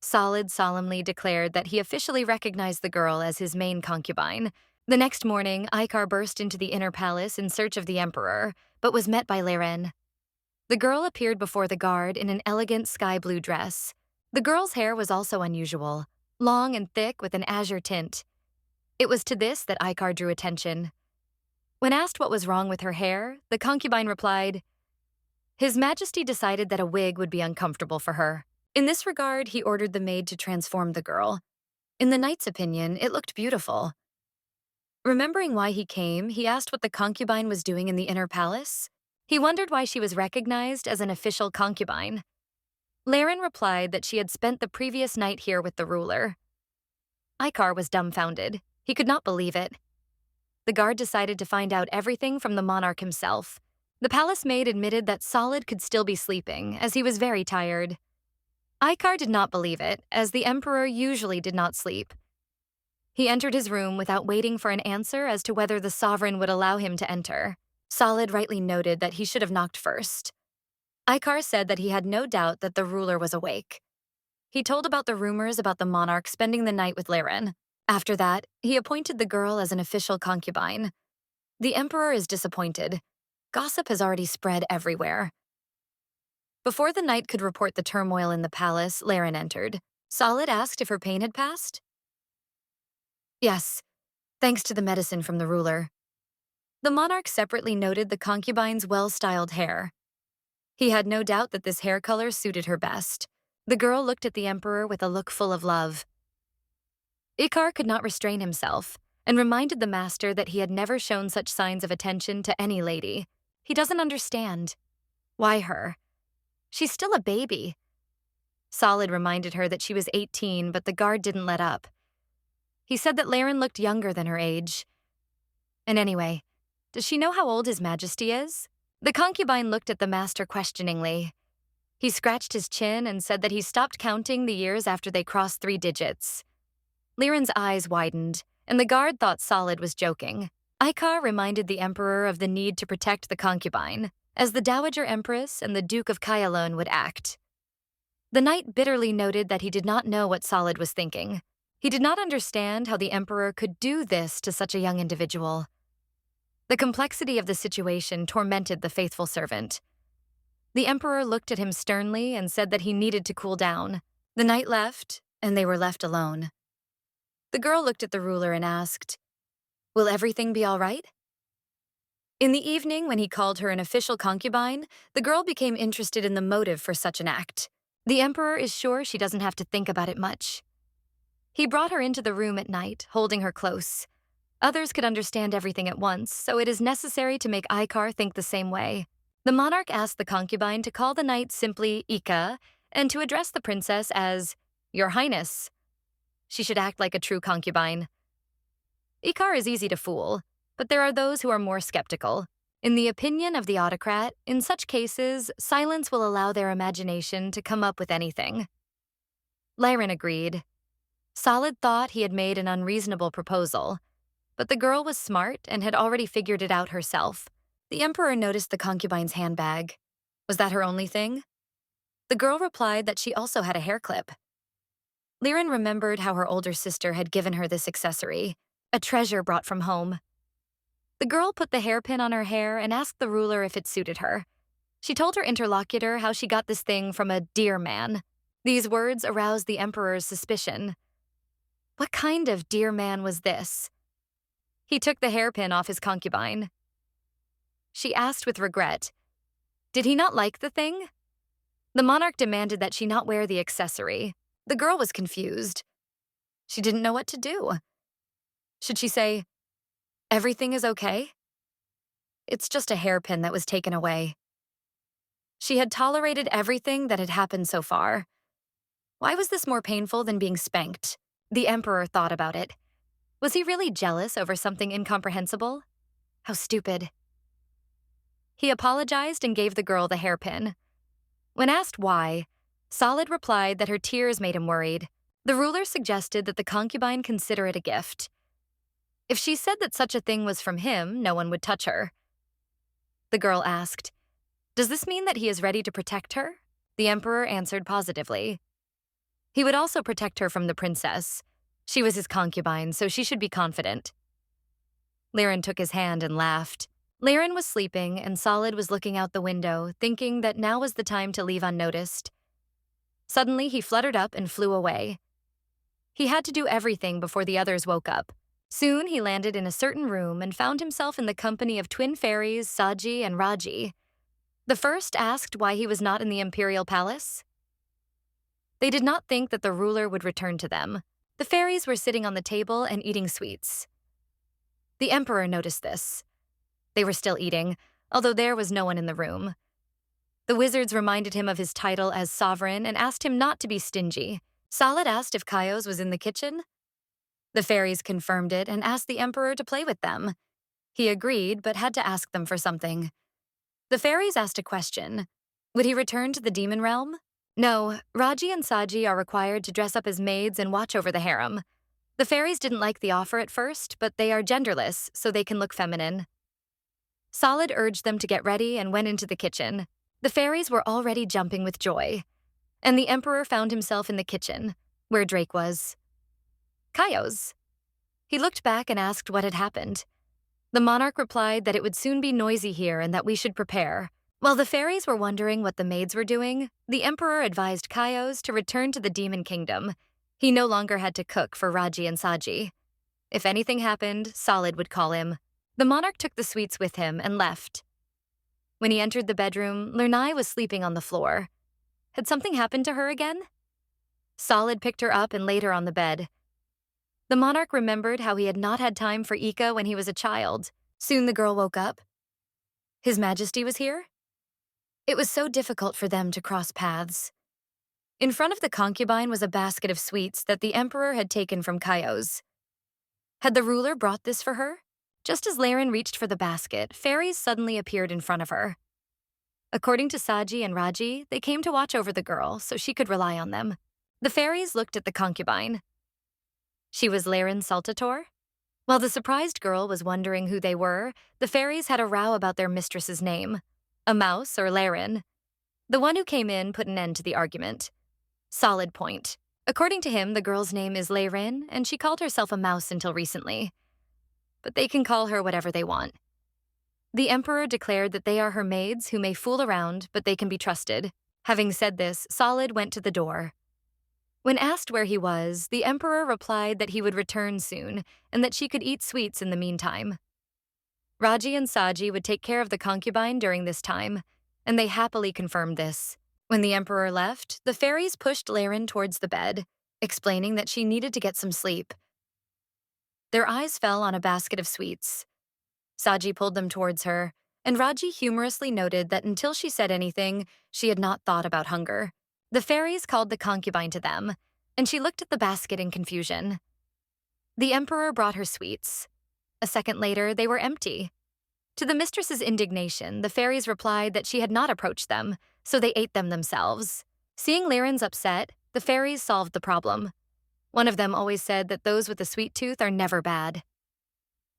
Solid solemnly declared that he officially recognized the girl as his main concubine. The next morning, Icar burst into the inner palace in search of the emperor, but was met by Liren. The girl appeared before the guard in an elegant sky blue dress. The girl's hair was also unusual, long and thick with an azure tint. It was to this that Icar drew attention. When asked what was wrong with her hair, the concubine replied, "His Majesty decided that a wig would be uncomfortable for her. In this regard, he ordered the maid to transform the girl. In the knight's opinion, it looked beautiful." Remembering why he came, he asked what the concubine was doing in the inner palace. He wondered why she was recognized as an official concubine. Liren replied that she had spent the previous night here with the ruler. Icar was dumbfounded. He could not believe it. The guard decided to find out everything from the monarch himself. The palace maid admitted that Solid could still be sleeping, as he was very tired. Icar did not believe it, as the emperor usually did not sleep. He entered his room without waiting for an answer as to whether the sovereign would allow him to enter. Solid rightly noted that he should have knocked first. Icar said that he had no doubt that the ruler was awake. He told about the rumors about the monarch spending the night with Liren. After that, he appointed the girl as an official concubine. The emperor is disappointed. Gossip has already spread everywhere. Before the knight could report the turmoil in the palace, Liren entered. Solid asked if her pain had passed. "Yes, thanks to the medicine from the ruler." The monarch separately noted the concubine's well-styled hair. He had no doubt that this hair color suited her best. The girl looked at the emperor with a look full of love. Icar could not restrain himself and reminded the master that he had never shown such signs of attention to any lady. He doesn't understand. Why her? She's still a baby. Solid reminded her that she was 18, but the guard didn't let up. He said that Liren looked younger than her age. And anyway, does she know how old His Majesty is? The concubine looked at the master questioningly. He scratched his chin and said that he stopped counting the years after they crossed 3 digits. Liren's eyes widened, and the guard thought Solid was joking. Icar reminded the emperor of the need to protect the concubine, as the Dowager Empress and the Duke of Kyalone would act. The knight bitterly noted that he did not know what Solid was thinking. He did not understand how the emperor could do this to such a young individual. The complexity of the situation tormented the faithful servant. The emperor looked at him sternly and said that he needed to cool down. The knight left, and they were left alone. The girl looked at the ruler and asked, "Will everything be all right?" In the evening, when he called her an official concubine, the girl became interested in the motive for such an act. The emperor is sure she doesn't have to think about it much. He brought her into the room at night, holding her close. Others could understand everything at once, so it is necessary to make Icar think the same way. The monarch asked the concubine to call the knight simply Ika, and to address the princess as Your Highness. She should act like a true concubine. Icar is easy to fool, but there are those who are more skeptical. In the opinion of the autocrat, in such cases, silence will allow their imagination to come up with anything. Liren agreed. Solid thought he had made an unreasonable proposal, but the girl was smart and had already figured it out herself. The emperor noticed the concubine's handbag. Was that her only thing? The girl replied that she also had a hair clip. Liren remembered how her older sister had given her this accessory, a treasure brought from home. The girl put the hairpin on her hair and asked the ruler if it suited her. She told her interlocutor how she got this thing from a deer man. These words aroused the emperor's suspicion. What kind of deer man was this? He took the hairpin off his concubine. She asked with regret, "Did he not like the thing?" The monarch demanded that she not wear the accessory. The girl was confused. She didn't know what to do. Should she say, "Everything is okay"? It's just a hairpin that was taken away. She had tolerated everything that had happened so far. Why was this more painful than being spanked? The emperor thought about it. Was he really jealous over something incomprehensible? How stupid. He apologized and gave the girl the hairpin. When asked why, Solid replied that her tears made him worried. The ruler suggested that the concubine consider it a gift. If she said that such a thing was from him, no one would touch her. The girl asked, "Does this mean that he is ready to protect her?" The emperor answered positively. He would also protect her from the princess. She was his concubine, so she should be confident. Liren took his hand and laughed. Liren was sleeping, and Solid was looking out the window, thinking that now was the time to leave unnoticed. Suddenly, he fluttered up and flew away. He had to do everything before the others woke up. Soon, he landed in a certain room and found himself in the company of twin fairies, Saji and Raji. The first asked why he was not in the imperial palace. They did not think that the ruler would return to them. The fairies were sitting on the table and eating sweets. The emperor noticed this. They were still eating, although there was no one in the room. The wizards reminded him of his title as sovereign and asked him not to be stingy. Solid asked if Kaios was in the kitchen. The fairies confirmed it and asked the emperor to play with them. He agreed, but had to ask them for something. The fairies asked a question. Would he return to the demon realm? No, Raji and Saji are required to dress up as maids and watch over the harem. The fairies didn't like the offer at first, but they are genderless, so they can look feminine. Solid urged them to get ready and went into the kitchen. The fairies were already jumping with joy. And the emperor found himself in the kitchen, where Drake was. Kaios. He looked back and asked what had happened. The monarch replied that it would soon be noisy here and that we should prepare. While the fairies were wondering what the maids were doing, the emperor advised Kaios to return to the demon kingdom. He no longer had to cook for Raji and Saji. If anything happened, Solid would call him. The monarch took the sweets with him and left. When he entered the bedroom, Lernai was sleeping on the floor. Had something happened to her again? Solid picked her up and laid her on the bed. The monarch remembered how he had not had time for Ika when he was a child. Soon the girl woke up. His Majesty was here? It was so difficult for them to cross paths. In front of the concubine was a basket of sweets that the emperor had taken from Kaios. Had the ruler brought this for her? Just as Liren reached for the basket, fairies suddenly appeared in front of her. According to Saji and Raji, they came to watch over the girl so she could rely on them. The fairies looked at the concubine. She was Liren Saltator? While the surprised girl was wondering who they were, the fairies had a row about their mistress's name. A mouse or Liren. The one who came in put an end to the argument. Solid point. According to him, the girl's name is Liren, and she called herself a mouse until recently. But they can call her whatever they want. The emperor declared that they are her maids who may fool around, but they can be trusted. Having said this, Solid went to the door. When asked where he was, the emperor replied that he would return soon, and that she could eat sweets in the meantime. Raji and Saji would take care of the concubine during this time, and they happily confirmed this. When the emperor left, the fairies pushed Liren towards the bed, explaining that she needed to get some sleep. Their eyes fell on a basket of sweets. Saji pulled them towards her, and Raji humorously noted that until she said anything, she had not thought about hunger. The fairies called the concubine to them, and she looked at the basket in confusion. The emperor brought her sweets. A second later, they were empty. To the mistress's indignation, the fairies replied that she had not approached them, so they ate them themselves. Seeing Liren's upset, the fairies solved the problem. One of them always said that those with a sweet tooth are never bad.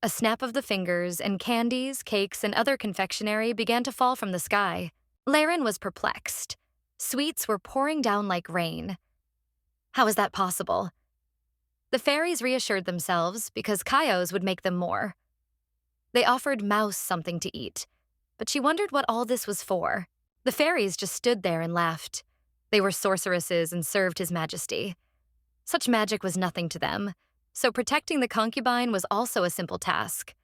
A snap of the fingers, and candies, cakes, and other confectionery began to fall from the sky. Liren was perplexed. Sweets were pouring down like rain. How is that possible? The fairies reassured themselves because Kaios would make them more. They offered Mouse something to eat, but she wondered what all this was for. The fairies just stood there and laughed. They were sorceresses and served His Majesty. Such magic was nothing to them, so protecting the concubine was also a simple task.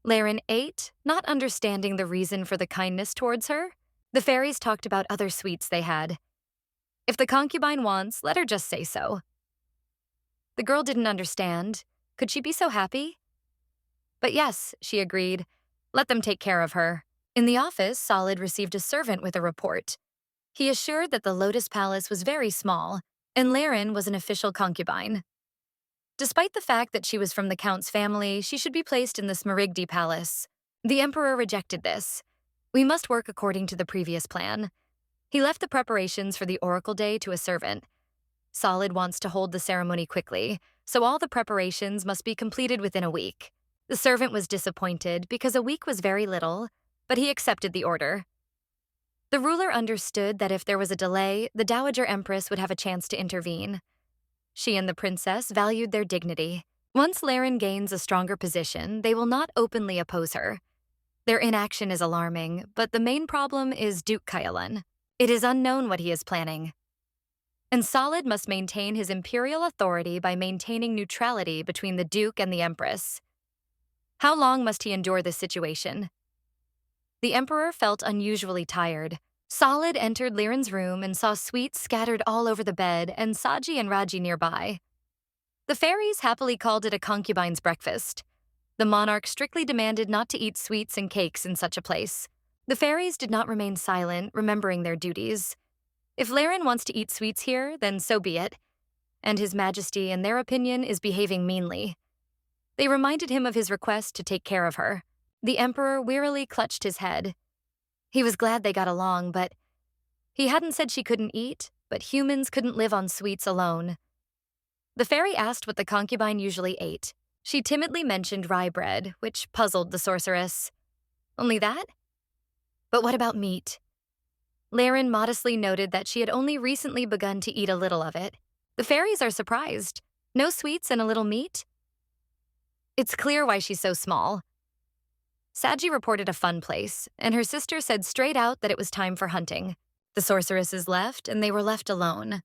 Liren ate, not understanding the reason for the kindness towards her. The fairies talked about other sweets they had. If the concubine wants, let her just say so. The girl didn't understand. Could she be so happy? But yes, she agreed. Let them take care of her. In the office, Solid received a servant with a report. He assured that the Lotus Palace was very small, and Laren was an official concubine. Despite the fact that she was from the Count's family, she should be placed in the Smaragdi Palace. The Emperor rejected this. We must work according to the previous plan. He left the preparations for the Oracle Day to a servant. Solid wants to hold the ceremony quickly, so all the preparations must be completed within a week. The servant was disappointed because a week was very little, but he accepted the order. The ruler understood that if there was a delay, the Dowager Empress would have a chance to intervene. She and the princess valued their dignity. Once Laren gains a stronger position, they will not openly oppose her. Their inaction is alarming, but the main problem is Duke Kyalan. It is unknown what he is planning. And Solid must maintain his imperial authority by maintaining neutrality between the Duke and the Empress. How long must he endure this situation? The Emperor felt unusually tired. Solid entered Liren's room and saw sweets scattered all over the bed and Saji and Raji nearby. The fairies happily called it a concubine's breakfast. The monarch strictly demanded not to eat sweets and cakes in such a place. The fairies did not remain silent, remembering their duties. If Laren wants to eat sweets here, then so be it. And His Majesty, in their opinion, is behaving meanly. They reminded him of his request to take care of her. The Emperor wearily clutched his head. He was glad they got along, but he hadn't said she couldn't eat, but humans couldn't live on sweets alone. The fairy asked what the concubine usually ate. She timidly mentioned rye bread, which puzzled the sorceress. Only that? But what about meat? Laren modestly noted that she had only recently begun to eat a little of it. The fairies are surprised. No sweets and a little meat? It's clear why she's so small. Saji reported a fun place, and her sister said straight out that it was time for hunting. The sorceresses left, and they were left alone.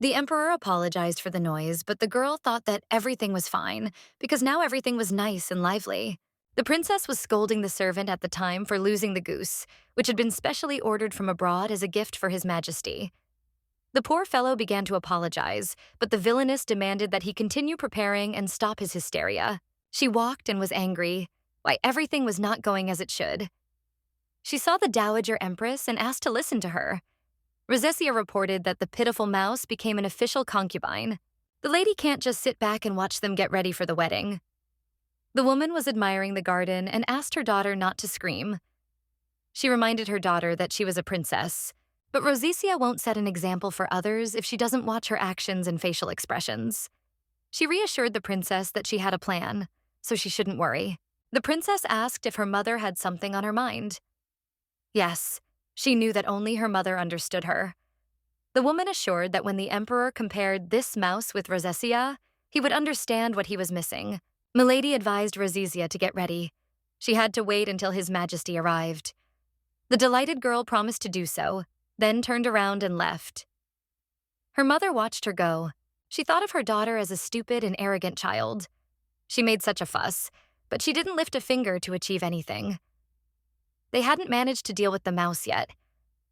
The Emperor apologized for the noise, but the girl thought that everything was fine, because now everything was nice and lively. The princess was scolding the servant at the time for losing the goose, which had been specially ordered from abroad as a gift for His Majesty. The poor fellow began to apologize, but the villainess demanded that he continue preparing and stop his hysteria. She walked and was angry. Why everything was not going as it should. She saw the Dowager Empress and asked to listen to her. Rosesia reported that the pitiful mouse became an official concubine. The lady can't just sit back and watch them get ready for the wedding. The woman was admiring the garden and asked her daughter not to scream. She reminded her daughter that she was a princess, but Rosesia won't set an example for others if she doesn't watch her actions and facial expressions. She reassured the princess that she had a plan, so she shouldn't worry. The princess asked if her mother had something on her mind. Yes, she knew that only her mother understood her. The woman assured that when the Emperor compared this mouse with Rosesia, he would understand what he was missing. Milady advised Rosesia to get ready. She had to wait until His Majesty arrived. The delighted girl promised to do so, then turned around and left. Her mother watched her go. She thought of her daughter as a stupid and arrogant child. She made such a fuss, but she didn't lift a finger to achieve anything. They hadn't managed to deal with the mouse yet.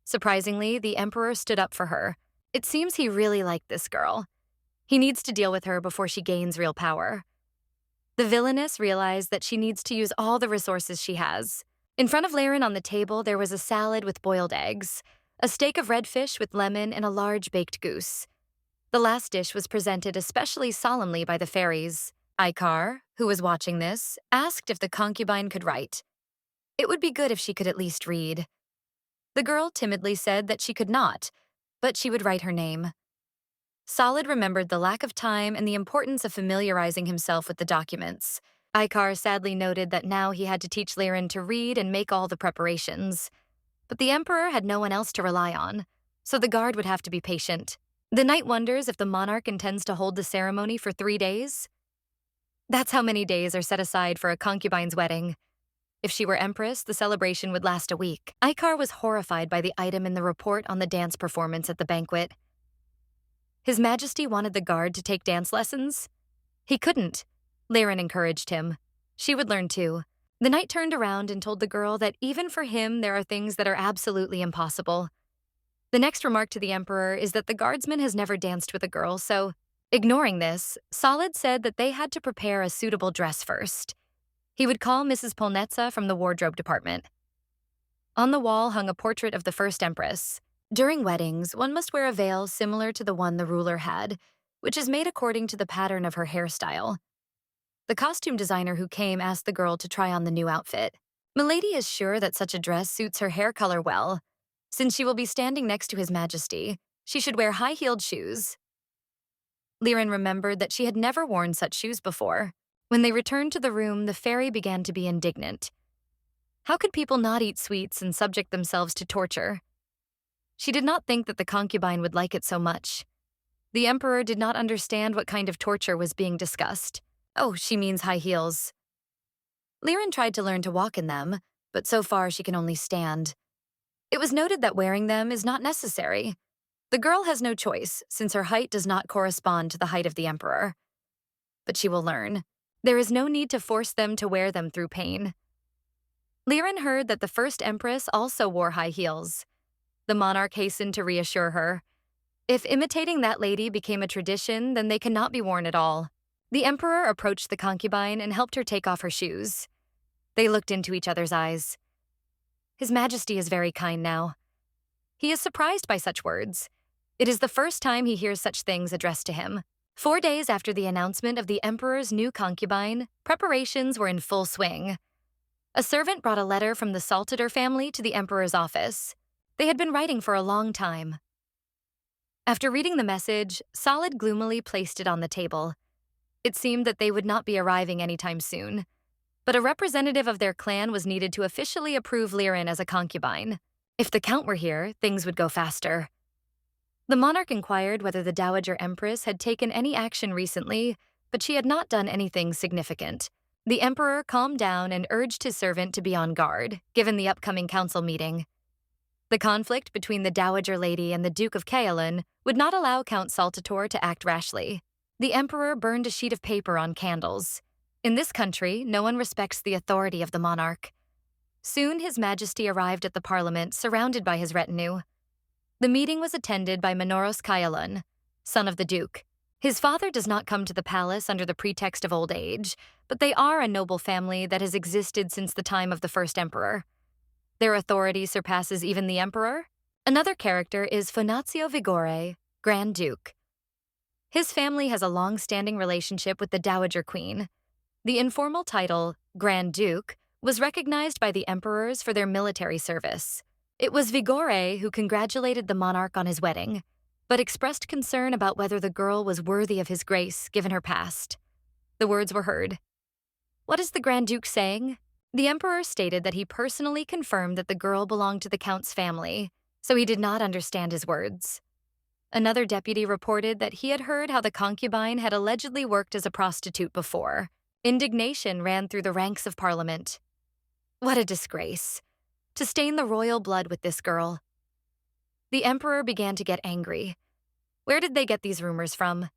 Surprisingly, the Emperor stood up for her. It seems he really liked this girl. He needs to deal with her before she gains real power. The villainess realized that she needs to use all the resources she has. In front of Laren on the table, there was a salad with boiled eggs, a steak of red fish with lemon, and a large baked goose. The last dish was presented especially solemnly by the fairies. Ikar, who was watching this, asked if the concubine could write. It would be good if she could at least read. The girl timidly said that she could not, but she would write her name. Solid remembered the lack of time and the importance of familiarizing himself with the documents. Ikar sadly noted that now he had to teach Laren to read and make all the preparations. But the Emperor had no one else to rely on, so the guard would have to be patient. The knight wonders if the monarch intends to hold the ceremony for 3 days. That's how many days are set aside for a concubine's wedding. If she were empress, the celebration would last a week. Ikar was horrified by the item in the report on the dance performance at the banquet. His Majesty wanted the guard to take dance lessons? He couldn't. Laren encouraged him. She would learn too. The knight turned around and told the girl that even for him, there are things that are absolutely impossible. The next remark to the emperor is that the guardsman has never danced with a girl, so, ignoring this, Solid said that they had to prepare a suitable dress first. He would call Mrs. Polnetza from the wardrobe department. On the wall hung a portrait of the first empress. During weddings, one must wear a veil similar to the one the ruler had, which is made according to the pattern of her hairstyle. The costume designer who came asked the girl to try on the new outfit. Milady is sure that such a dress suits her hair color well. Since she will be standing next to His Majesty, she should wear high-heeled shoes. Liren remembered that she had never worn such shoes before. When they returned to the room, the fairy began to be indignant. How could people not eat sweets and subject themselves to torture? She did not think that the concubine would like it so much. The emperor did not understand what kind of torture was being discussed. Oh, she means high heels. Liren tried to learn to walk in them, but so far she can only stand. It was noted that wearing them is not necessary. The girl has no choice, since her height does not correspond to the height of the emperor. But she will learn. There is no need to force them to wear them through pain. Liren heard that the first empress also wore high heels. The monarch hastened to reassure her. If imitating that lady became a tradition, then they cannot be worn at all. The emperor approached the concubine and helped her take off her shoes. They looked into each other's eyes. His Majesty is very kind now. He is surprised by such words. It is the first time he hears such things addressed to him. 4 days after the announcement of the emperor's new concubine, preparations were in full swing. A servant brought a letter from the Saltiter family to the emperor's office. They had been writing for a long time. After reading the message, Solid gloomily placed it on the table. It seemed that they would not be arriving anytime soon, but a representative of their clan was needed to officially approve Liren as a concubine. If the count were here, things would go faster. The monarch inquired whether the Dowager Empress had taken any action recently, but she had not done anything significant. The emperor calmed down and urged his servant to be on guard, given the upcoming council meeting. The conflict between the Dowager Lady and the Duke of Kaelin would not allow Count Saltator to act rashly. The emperor burned a sheet of paper on candles. In this country, no one respects the authority of the monarch. Soon His Majesty arrived at the parliament, surrounded by his retinue. The meeting was attended by Minoros Kaelin, son of the duke. His father does not come to the palace under the pretext of old age, but they are a noble family that has existed since the time of the first emperor. Their authority surpasses even the emperor. Another character is Fonazio Vigore, Grand Duke. His family has a long-standing relationship with the Dowager Queen. The informal title, Grand Duke, was recognized by the emperors for their military service. It was Vigore who congratulated the monarch on his wedding, but expressed concern about whether the girl was worthy of his grace given her past. The words were heard. What is the Grand Duke saying? The emperor stated that he personally confirmed that the girl belonged to the count's family, so he did not understand his words. Another deputy reported that he had heard how the concubine had allegedly worked as a prostitute before. Indignation ran through the ranks of parliament. What a disgrace. To stain the royal blood with this girl. The emperor began to get angry. Where did they get these rumors from?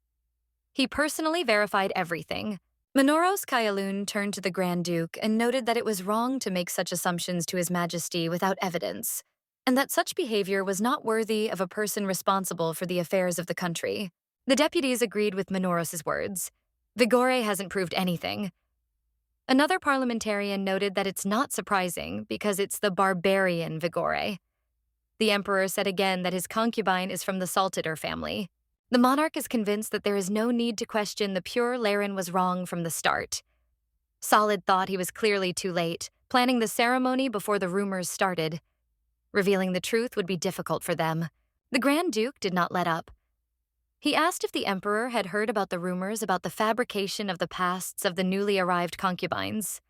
He personally verified everything. Minoros Kaelin turned to the Grand Duke and noted that it was wrong to make such assumptions to His Majesty without evidence, and that such behavior was not worthy of a person responsible for the affairs of the country. The deputies agreed with Minoros' words. Vigore hasn't proved anything. Another parliamentarian noted that it's not surprising because it's the barbarian Vigore. The emperor said again that his concubine is from the Saltiter family. The monarch is convinced that there is no need to question the pure Liren was wrong from the start. Solid thought he was clearly too late, planning the ceremony before the rumors started. Revealing the truth would be difficult for them. The Grand Duke did not let up. He asked if the emperor had heard about the rumors about the fabrication of the pasts of the newly arrived concubines.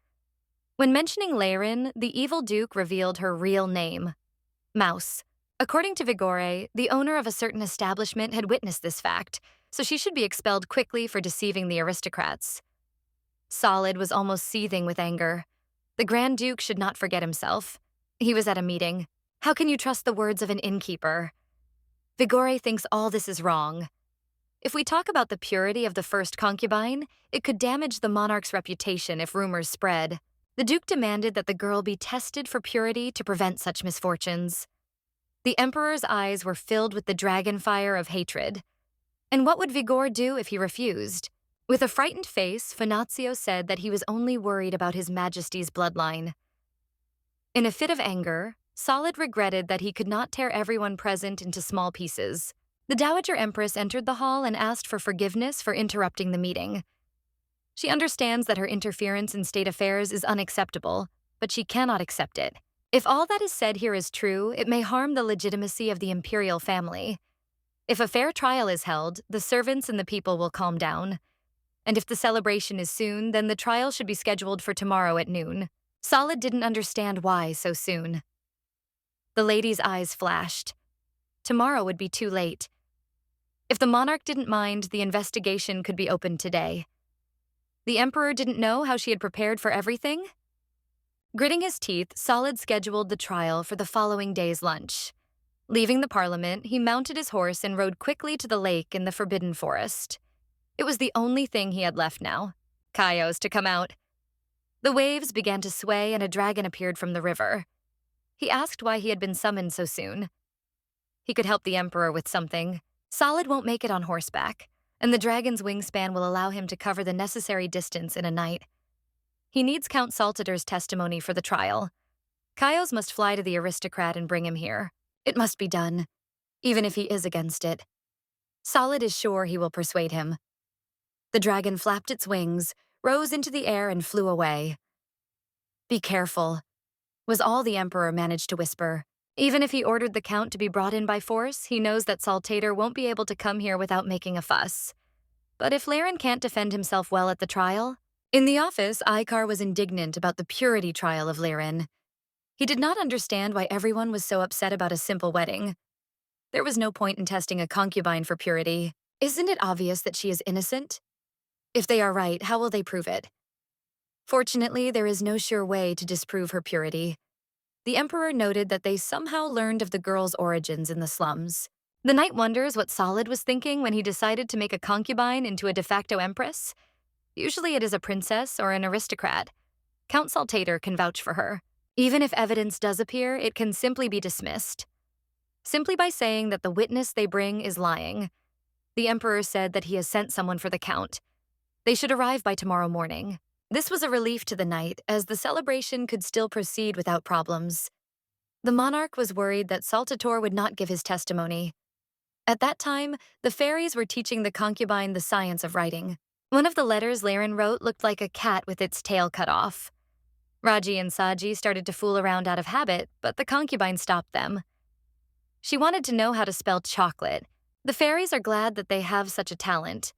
When mentioning Liren, the evil duke revealed her real name, Mouse. According to Vigore, the owner of a certain establishment had witnessed this fact, so she should be expelled quickly for deceiving the aristocrats. Solid was almost seething with anger. The Grand Duke should not forget himself. He was at a meeting. How can you trust the words of an innkeeper? Vigore thinks all this is wrong. If we talk about the purity of the first concubine, it could damage the monarch's reputation if rumors spread. The Duke demanded that the girl be tested for purity to prevent such misfortunes. The Emperor's eyes were filled with the dragon fire of hatred. And what would Vigor do if he refused? With a frightened face, Finazio said that he was only worried about His Majesty's bloodline. In a fit of anger, Solid regretted that he could not tear everyone present into small pieces. The Dowager Empress entered the hall and asked for forgiveness for interrupting the meeting. She understands that her interference in state affairs is unacceptable, but she cannot accept it. If all that is said here is true, it may harm the legitimacy of the imperial family. If a fair trial is held, the servants and the people will calm down. And if the celebration is soon, then the trial should be scheduled for tomorrow at noon. Solid didn't understand why so soon. The lady's eyes flashed. Tomorrow would be too late. If the monarch didn't mind, the investigation could be opened today. The Emperor didn't know how she had prepared for everything? Gritting his teeth, Solid scheduled the trial for the following day's lunch. Leaving the parliament, he mounted his horse and rode quickly to the lake in the Forbidden Forest. It was the only thing he had left now. Chios to come out. The waves began to sway and a dragon appeared from the river. He asked why he had been summoned so soon. He could help the Emperor with something. Solid won't make it on horseback, and the dragon's wingspan will allow him to cover the necessary distance in a night. He needs Count Saltator's testimony for the trial. Chios must fly to the aristocrat and bring him here. It must be done, even if he is against it. Solid is sure he will persuade him. The dragon flapped its wings, rose into the air, and flew away. "Be careful," was all the Emperor managed to whisper. Even if he ordered the Count to be brought in by force, he knows that Saltator won't be able to come here without making a fuss. But if Laren can't defend himself well at the trial... In the office, Icar was indignant about the purity trial of Laren. He did not understand why everyone was so upset about a simple wedding. There was no point in testing a concubine for purity. Isn't it obvious that she is innocent? If they are right, how will they prove it? Fortunately, there is no sure way to disprove her purity. The Emperor noted that they somehow learned of the girl's origins in the slums. The knight wonders what Solid was thinking when he decided to make a concubine into a de facto empress. Usually it is a princess or an aristocrat. Count Saltator can vouch for her. Even if evidence does appear, it can simply be dismissed. Simply by saying that the witness they bring is lying. The Emperor said that he has sent someone for the Count. They should arrive by tomorrow morning. This was a relief to the knight, as the celebration could still proceed without problems. The monarch was worried that Saltator would not give his testimony. At that time, the fairies were teaching the concubine the science of writing. One of the letters Laren wrote looked like a cat with its tail cut off. Raji and Saji started to fool around out of habit, but the concubine stopped them. She wanted to know how to spell chocolate. The fairies are glad that they have such a talent.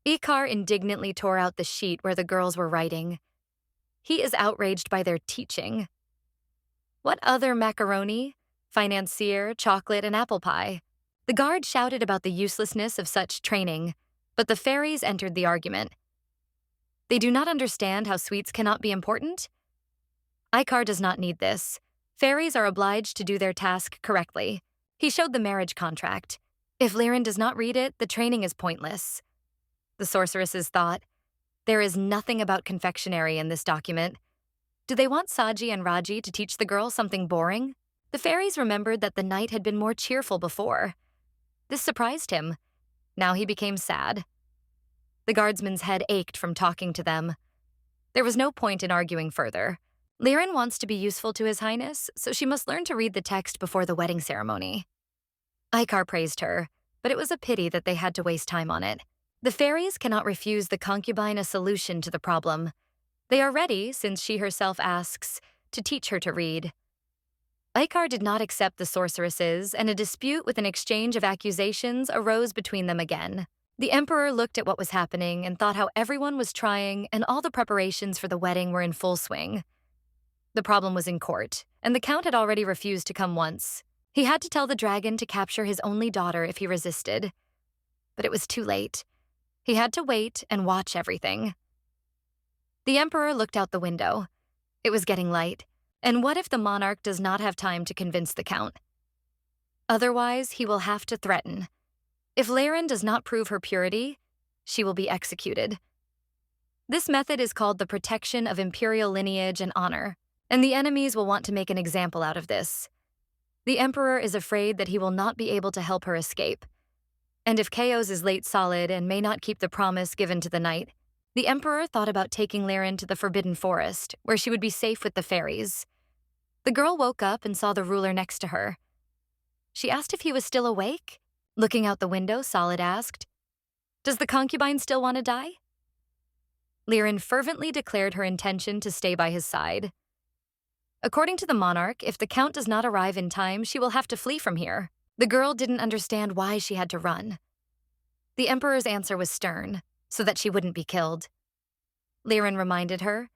Icar indignantly tore out the sheet where the girls were writing. He is outraged by their teaching. What other macaroni, financier, chocolate, and apple pie? The guard shouted about the uselessness of such training, but the fairies entered the argument. They do not understand how sweets cannot be important? Icar does not need this. Fairies are obliged to do their task correctly. He showed the marriage contract. If Laren does not read it, the training is pointless. The sorceresses thought, there is nothing about confectionery in this document. Do they want Saji and Raji to teach the girl something boring? The fairies remembered that the knight had been more cheerful before. This surprised him. Now he became sad. The guardsman's head ached from talking to them. There was no point in arguing further. Laren wants to be useful to His Highness, so she must learn to read the text before the wedding ceremony. Icar praised her, but it was a pity that they had to waste time on it. The fairies cannot refuse the concubine a solution to the problem. They are ready, since she herself asks, to teach her to read. Icar did not accept the sorceresses, and a dispute with an exchange of accusations arose between them again. The Emperor looked at what was happening and thought how everyone was trying and all the preparations for the wedding were in full swing. The problem was in court, and the Count had already refused to come once. He had to tell the dragon to capture his only daughter if he resisted. But it was too late. He had to wait and watch everything. The Emperor looked out the window. It was getting light. And what if the monarch does not have time to convince the Count? Otherwise, he will have to threaten. If Laren does not prove her purity, she will be executed. This method is called the protection of imperial lineage and honor, and the enemies will want to make an example out of this. The Emperor is afraid that he will not be able to help her escape. And if Chaos is late solid and may not keep the promise given to the knight, the Emperor thought about taking Laren to the Forbidden Forest, where she would be safe with the fairies. The girl woke up and saw the ruler next to her. She asked if he was still awake. Looking out the window, Solid asked, "Does the concubine still want to die?" Liren fervently declared her intention to stay by his side. According to the monarch, if the count does not arrive in time, she will have to flee from here. The girl didn't understand why she had to run. The Emperor's answer was stern, so that she wouldn't be killed. Liren reminded her.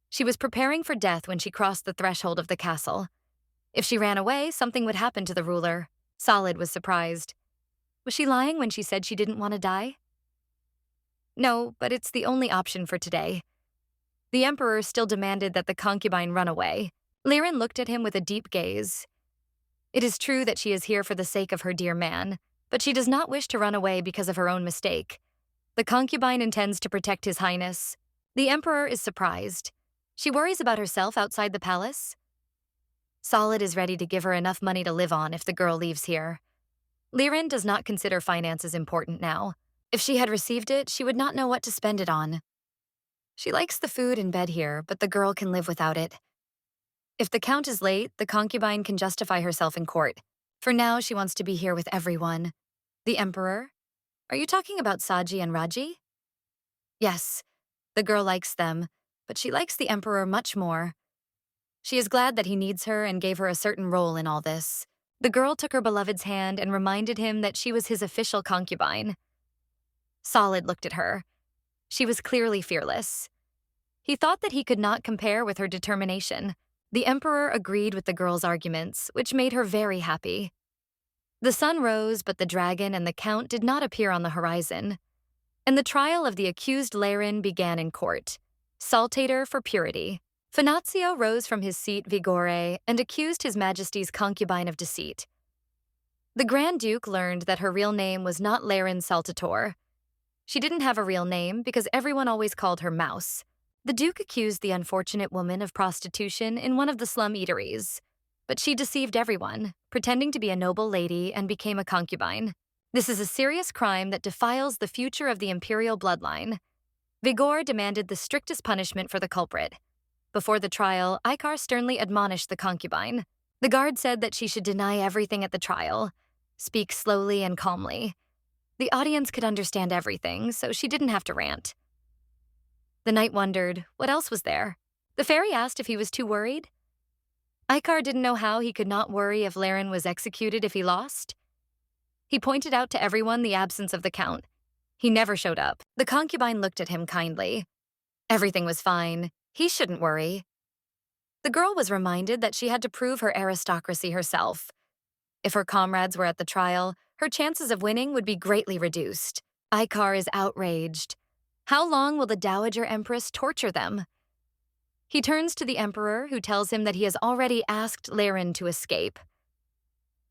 She was preparing for death when she crossed the threshold of the castle. If she ran away, something would happen to the ruler. Solid was surprised. Was she lying when she said she didn't want to die? No, but it's the only option for today. The Emperor still demanded that the concubine run away. Liren looked at him with a deep gaze. It is true that she is here for the sake of her dear man, but she does not wish to run away because of her own mistake. The concubine intends to protect His Highness. The Emperor is surprised. She worries about herself outside the palace. Solid is ready to give her enough money to live on if the girl leaves here. Liren does not consider finances important now. If she had received it, she would not know what to spend it on. She likes the food and bed here, but the girl can live without it. If the count is late, the concubine can justify herself in court. For now, she wants to be here with everyone. The Emperor? Are you talking about Saji and Raji? Yes, the girl likes them, but she likes the Emperor much more. She is glad that he needs her and gave her a certain role in all this. The girl took her beloved's hand and reminded him that she was his official concubine. Solid looked at her. She was clearly fearless. He thought that he could not compare with her determination. The Emperor agreed with the girl's arguments, which made her very happy. The sun rose, but the dragon and the count did not appear on the horizon. And the trial of the accused Laren began in court. Saltator for purity. Finazio rose from his seat vigore and accused His Majesty's concubine of deceit. The Grand Duke learned that her real name was not Laren Saltator. She didn't have a real name because everyone always called her Mouse. The Duke accused the unfortunate woman of prostitution in one of the slum eateries, but she deceived everyone, pretending to be a noble lady, and became a concubine. This is a serious crime that defiles the future of the imperial bloodline. Vigor demanded the strictest punishment for the culprit. Before the trial, Icar sternly admonished the concubine. The guard said that she should deny everything at the trial, speak slowly and calmly. The audience could understand everything, so she didn't have to rant. The knight wondered, what else was there? The fairy asked if he was too worried. Icar didn't know how he could not worry if Laren was executed if he lost. He pointed out to everyone the absence of the count. He never showed up. The concubine looked at him kindly. Everything was fine. He shouldn't worry. The girl was reminded that she had to prove her aristocracy herself. If her comrades were at the trial, her chances of winning would be greatly reduced. Icar is outraged. How long will the Dowager Empress torture them? He turns to the Emperor, who tells him that he has already asked Laren to escape.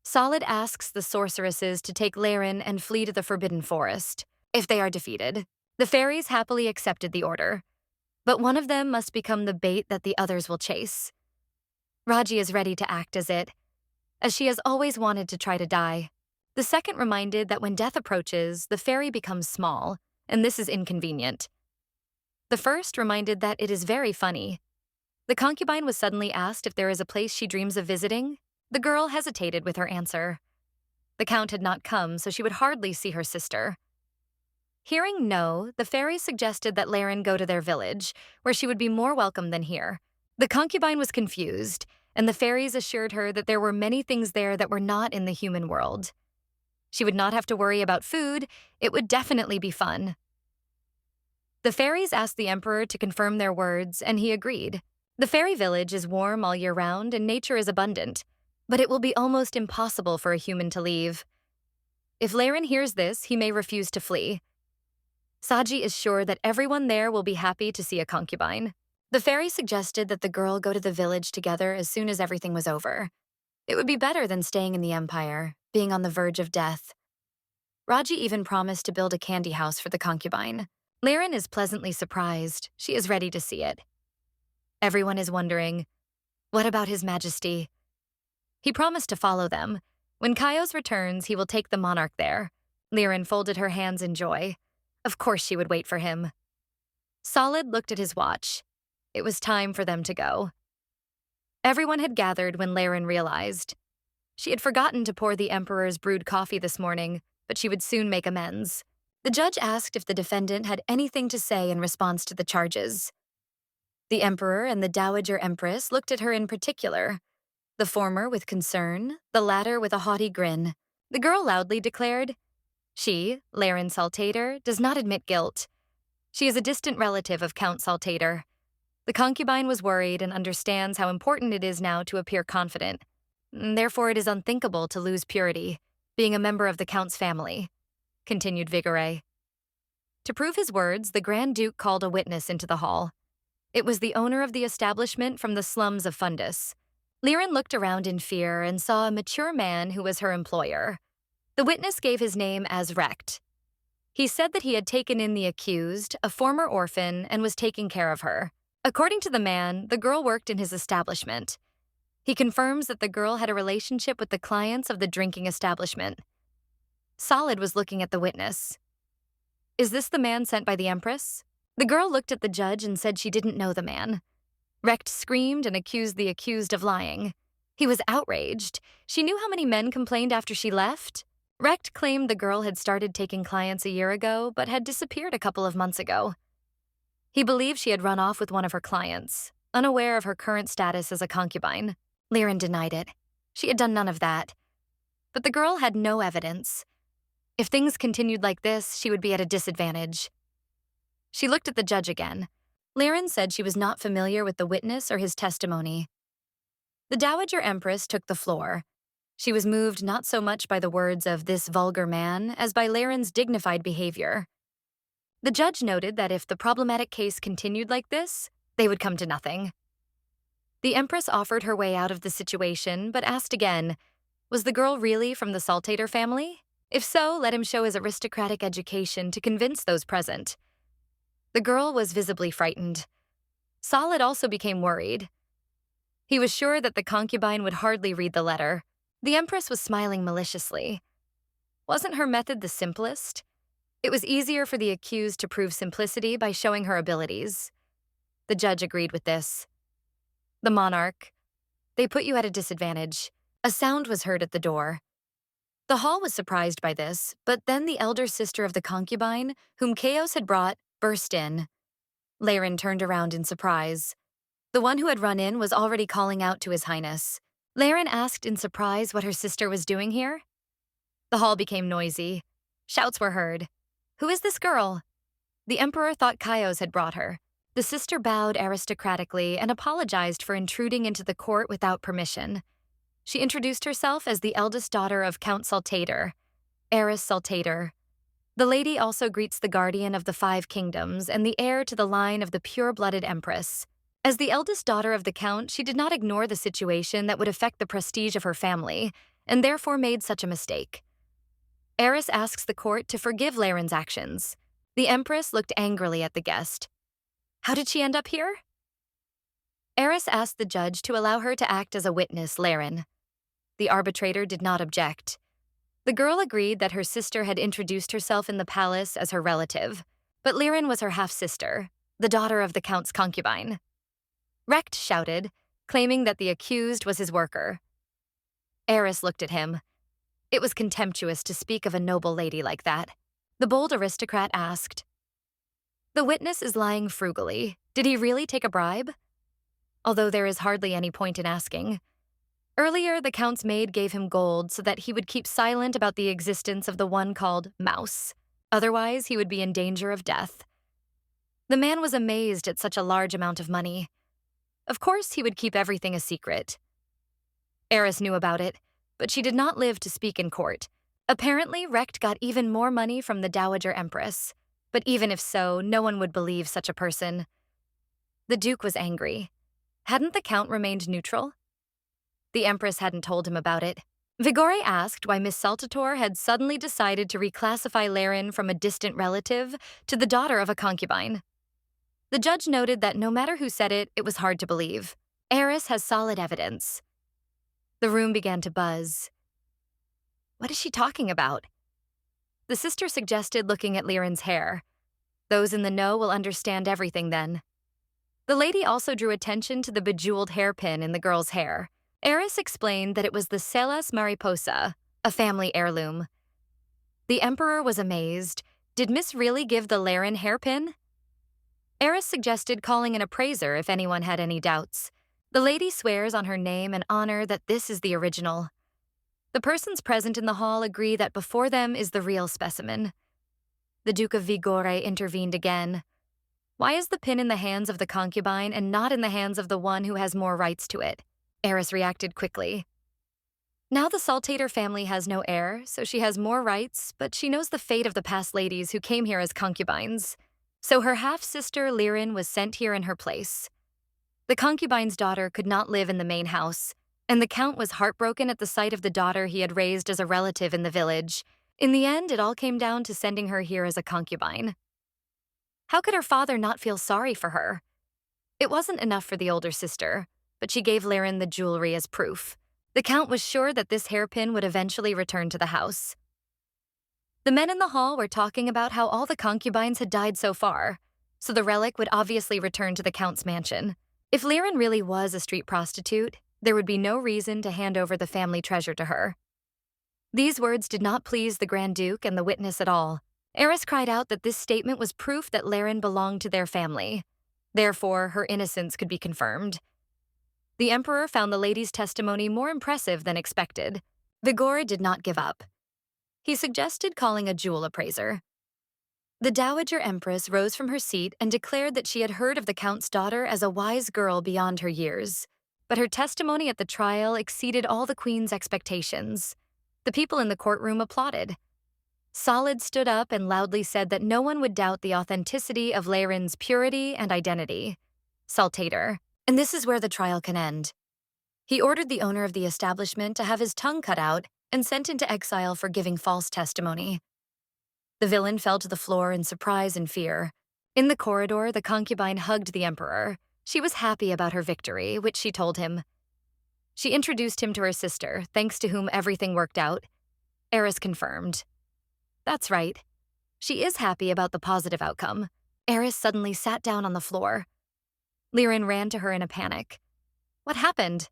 Solid asks the sorceresses to take Laren and flee to the Forbidden Forest, if they are defeated. The fairies happily accepted the order, but one of them must become the bait that the others will chase. Raji is ready to act as it, as she has always wanted to try to die. The second reminded that when death approaches, the fairy becomes small, and this is inconvenient. The first reminded that it is very funny. The concubine was suddenly asked if there is a place she dreams of visiting. The girl hesitated with her answer. The count had not come, so she would hardly see her sister. Hearing no, the fairy suggested that Laren go to their village, where she would be more welcome than here. The concubine was confused, and the fairies assured her that there were many things there that were not in the human world. She would not have to worry about food. It would definitely be fun. The fairies asked the Emperor to confirm their words, and he agreed. The fairy village is warm all year round, and nature is abundant, but it will be almost impossible for a human to leave. If Laren hears this, he may refuse to flee. Saji is sure that everyone there will be happy to see a concubine. The fairy suggested that the girl go to the village together as soon as everything was over. It would be better than staying in the Empire, being on the verge of death. Raji even promised to build a candy house for the concubine. Liren is pleasantly surprised. She is ready to see it. Everyone is wondering, what about His Majesty? He promised to follow them. When Kaios returns, he will take the monarch there. Liren folded her hands in joy. Of course she would wait for him. Solid looked at his watch. It was time for them to go. Everyone had gathered when Liren realized. She had forgotten to pour the Emperor's brewed coffee this morning, but she would soon make amends. The judge asked if the defendant had anything to say in response to the charges. The Emperor and the Dowager Empress looked at her in particular, the former with concern, the latter with a haughty grin. The girl loudly declared, she, Liren Saltator, does not admit guilt. She is a distant relative of Count Saltator. The concubine was worried and understands how important it is now to appear confident. Therefore, it is unthinkable to lose purity, being a member of the Count's family, continued Vigore. To prove his words, the Grand Duke called a witness into the hall. It was the owner of the establishment from the slums of Fundus. Liren looked around in fear and saw a mature man who was her employer. The witness gave his name as Recht. He said that he had taken in the accused, a former orphan, and was taking care of her. According to the man, the girl worked in his establishment. He confirms that the girl had a relationship with the clients of the drinking establishment. Solid was looking at the witness. Is this the man sent by the Empress? The girl looked at the judge and said she didn't know the man. Recht screamed and accused the accused of lying. He was outraged. She knew how many men complained after she left. Recht claimed the girl had started taking clients a year ago, but had disappeared a couple of months ago. He believed she had run off with one of her clients, unaware of her current status as a concubine. Liren denied it. She had done none of that. But the girl had no evidence. If things continued like this, she would be at a disadvantage. She looked at the judge again. Liren said she was not familiar with the witness or his testimony. The Dowager Empress took the floor. She was moved not so much by the words of this vulgar man as by Liren's dignified behavior. The judge noted that if the problematic case continued like this, they would come to nothing. The Empress offered her way out of the situation, but asked again, was the girl really from the Saltator family? If so, let him show his aristocratic education to convince those present. The girl was visibly frightened. Solid also became worried. He was sure that the concubine would hardly read the letter. The Empress was smiling maliciously. Wasn't her method the simplest? It was easier for the accused to prove simplicity by showing her abilities. The judge agreed with this. The monarch. They put you at a disadvantage. A sound was heard at the door. The hall was surprised by this, but then the elder sister of the concubine, whom Chaos had brought, burst in. Liren turned around in surprise. The one who had run in was already calling out to His Highness. Liren asked in surprise what her sister was doing here. The hall became noisy. Shouts were heard. Who is this girl? The Emperor thought Kaios had brought her. The sister bowed aristocratically and apologized for intruding into the court without permission. She introduced herself as the eldest daughter of Count Saltator, Heiress Saltator. The lady also greets the guardian of the 5 kingdoms and the heir to the line of the pure-blooded Empress. As the eldest daughter of the Count, she did not ignore the situation that would affect the prestige of her family, and therefore made such a mistake. Heiress asks the court to forgive Liren's actions. The Empress looked angrily at the guest. How did she end up here? Heiress asked the judge to allow her to act as a witness, Liren. The arbitrator did not object. The girl agreed that her sister had introduced herself in the palace as her relative, but Liren was her half-sister, the daughter of the Count's concubine. Recht shouted, claiming that the accused was his worker. Heiress looked at him. It was contemptuous to speak of a noble lady like that. The bold aristocrat asked, the witness is lying frugally. Did he really take a bribe? Although there is hardly any point in asking. Earlier, the Count's maid gave him gold so that he would keep silent about the existence of the one called Mouse. Otherwise, he would be in danger of death. The man was amazed at such a large amount of money. Of course, he would keep everything a secret. Heiress knew about it, but she did not live to speak in court. Apparently, Recht got even more money from the Dowager Empress. But even if so, no one would believe such a person. The Duke was angry. Hadn't the Count remained neutral? The Empress hadn't told him about it. Vigore asked why Miss Saltator had suddenly decided to reclassify Laren from a distant relative to the daughter of a concubine. The judge noted that no matter who said it, it was hard to believe. Eris has solid evidence. The room began to buzz. What is she talking about? The sister suggested looking at Laren's hair. Those in the know will understand everything then. The lady also drew attention to the bejeweled hairpin in the girl's hair. Eris explained that it was the Celas Mariposa, a family heirloom. The emperor was amazed. Did Miss really give the Laren hairpin? Eris suggested calling an appraiser if anyone had any doubts. The lady swears on her name and honor that this is the original. The persons present in the hall agree that before them is the real specimen. The Duke of Vigore intervened again. Why is the pin in the hands of the concubine and not in the hands of the one who has more rights to it? Eris reacted quickly. Now the Saltator family has no heir, so she has more rights, but she knows the fate of the past ladies who came here as concubines. So her half-sister Laren was sent here in her place. The concubine's daughter could not live in the main house, and the count was heartbroken at the sight of the daughter he had raised as a relative in the village. In the end, it all came down to sending her here as a concubine. How could her father not feel sorry for her? It wasn't enough for the older sister, but she gave Laren the jewelry as proof. The count was sure that this hairpin would eventually return to the house. The men in the hall were talking about how all the concubines had died so far, so the relic would obviously return to the count's mansion. If Laren really was a street prostitute, there would be no reason to hand over the family treasure to her. These words did not please the Grand Duke and the witness at all. Eris cried out that this statement was proof that Laren belonged to their family. Therefore, her innocence could be confirmed. The emperor found the lady's testimony more impressive than expected. Vigore did not give up. He suggested calling a jewel appraiser. The Dowager Empress rose from her seat and declared that she had heard of the Count's daughter as a wise girl beyond her years. But her testimony at the trial exceeded all the Queen's expectations. The people in the courtroom applauded. Solid stood up and loudly said that no one would doubt the authenticity of Laren's purity and identity. Saltator. And this is where the trial can end. He ordered the owner of the establishment to have his tongue cut out and sent into exile for giving false testimony. The villain fell to the floor in surprise and fear. In the corridor, the concubine hugged the emperor. She was happy about her victory, which she told him. She introduced him to her sister, thanks to whom everything worked out. Eris confirmed. That's right. She is happy about the positive outcome. Eris suddenly sat down on the floor. Laren ran to her in a panic. What happened?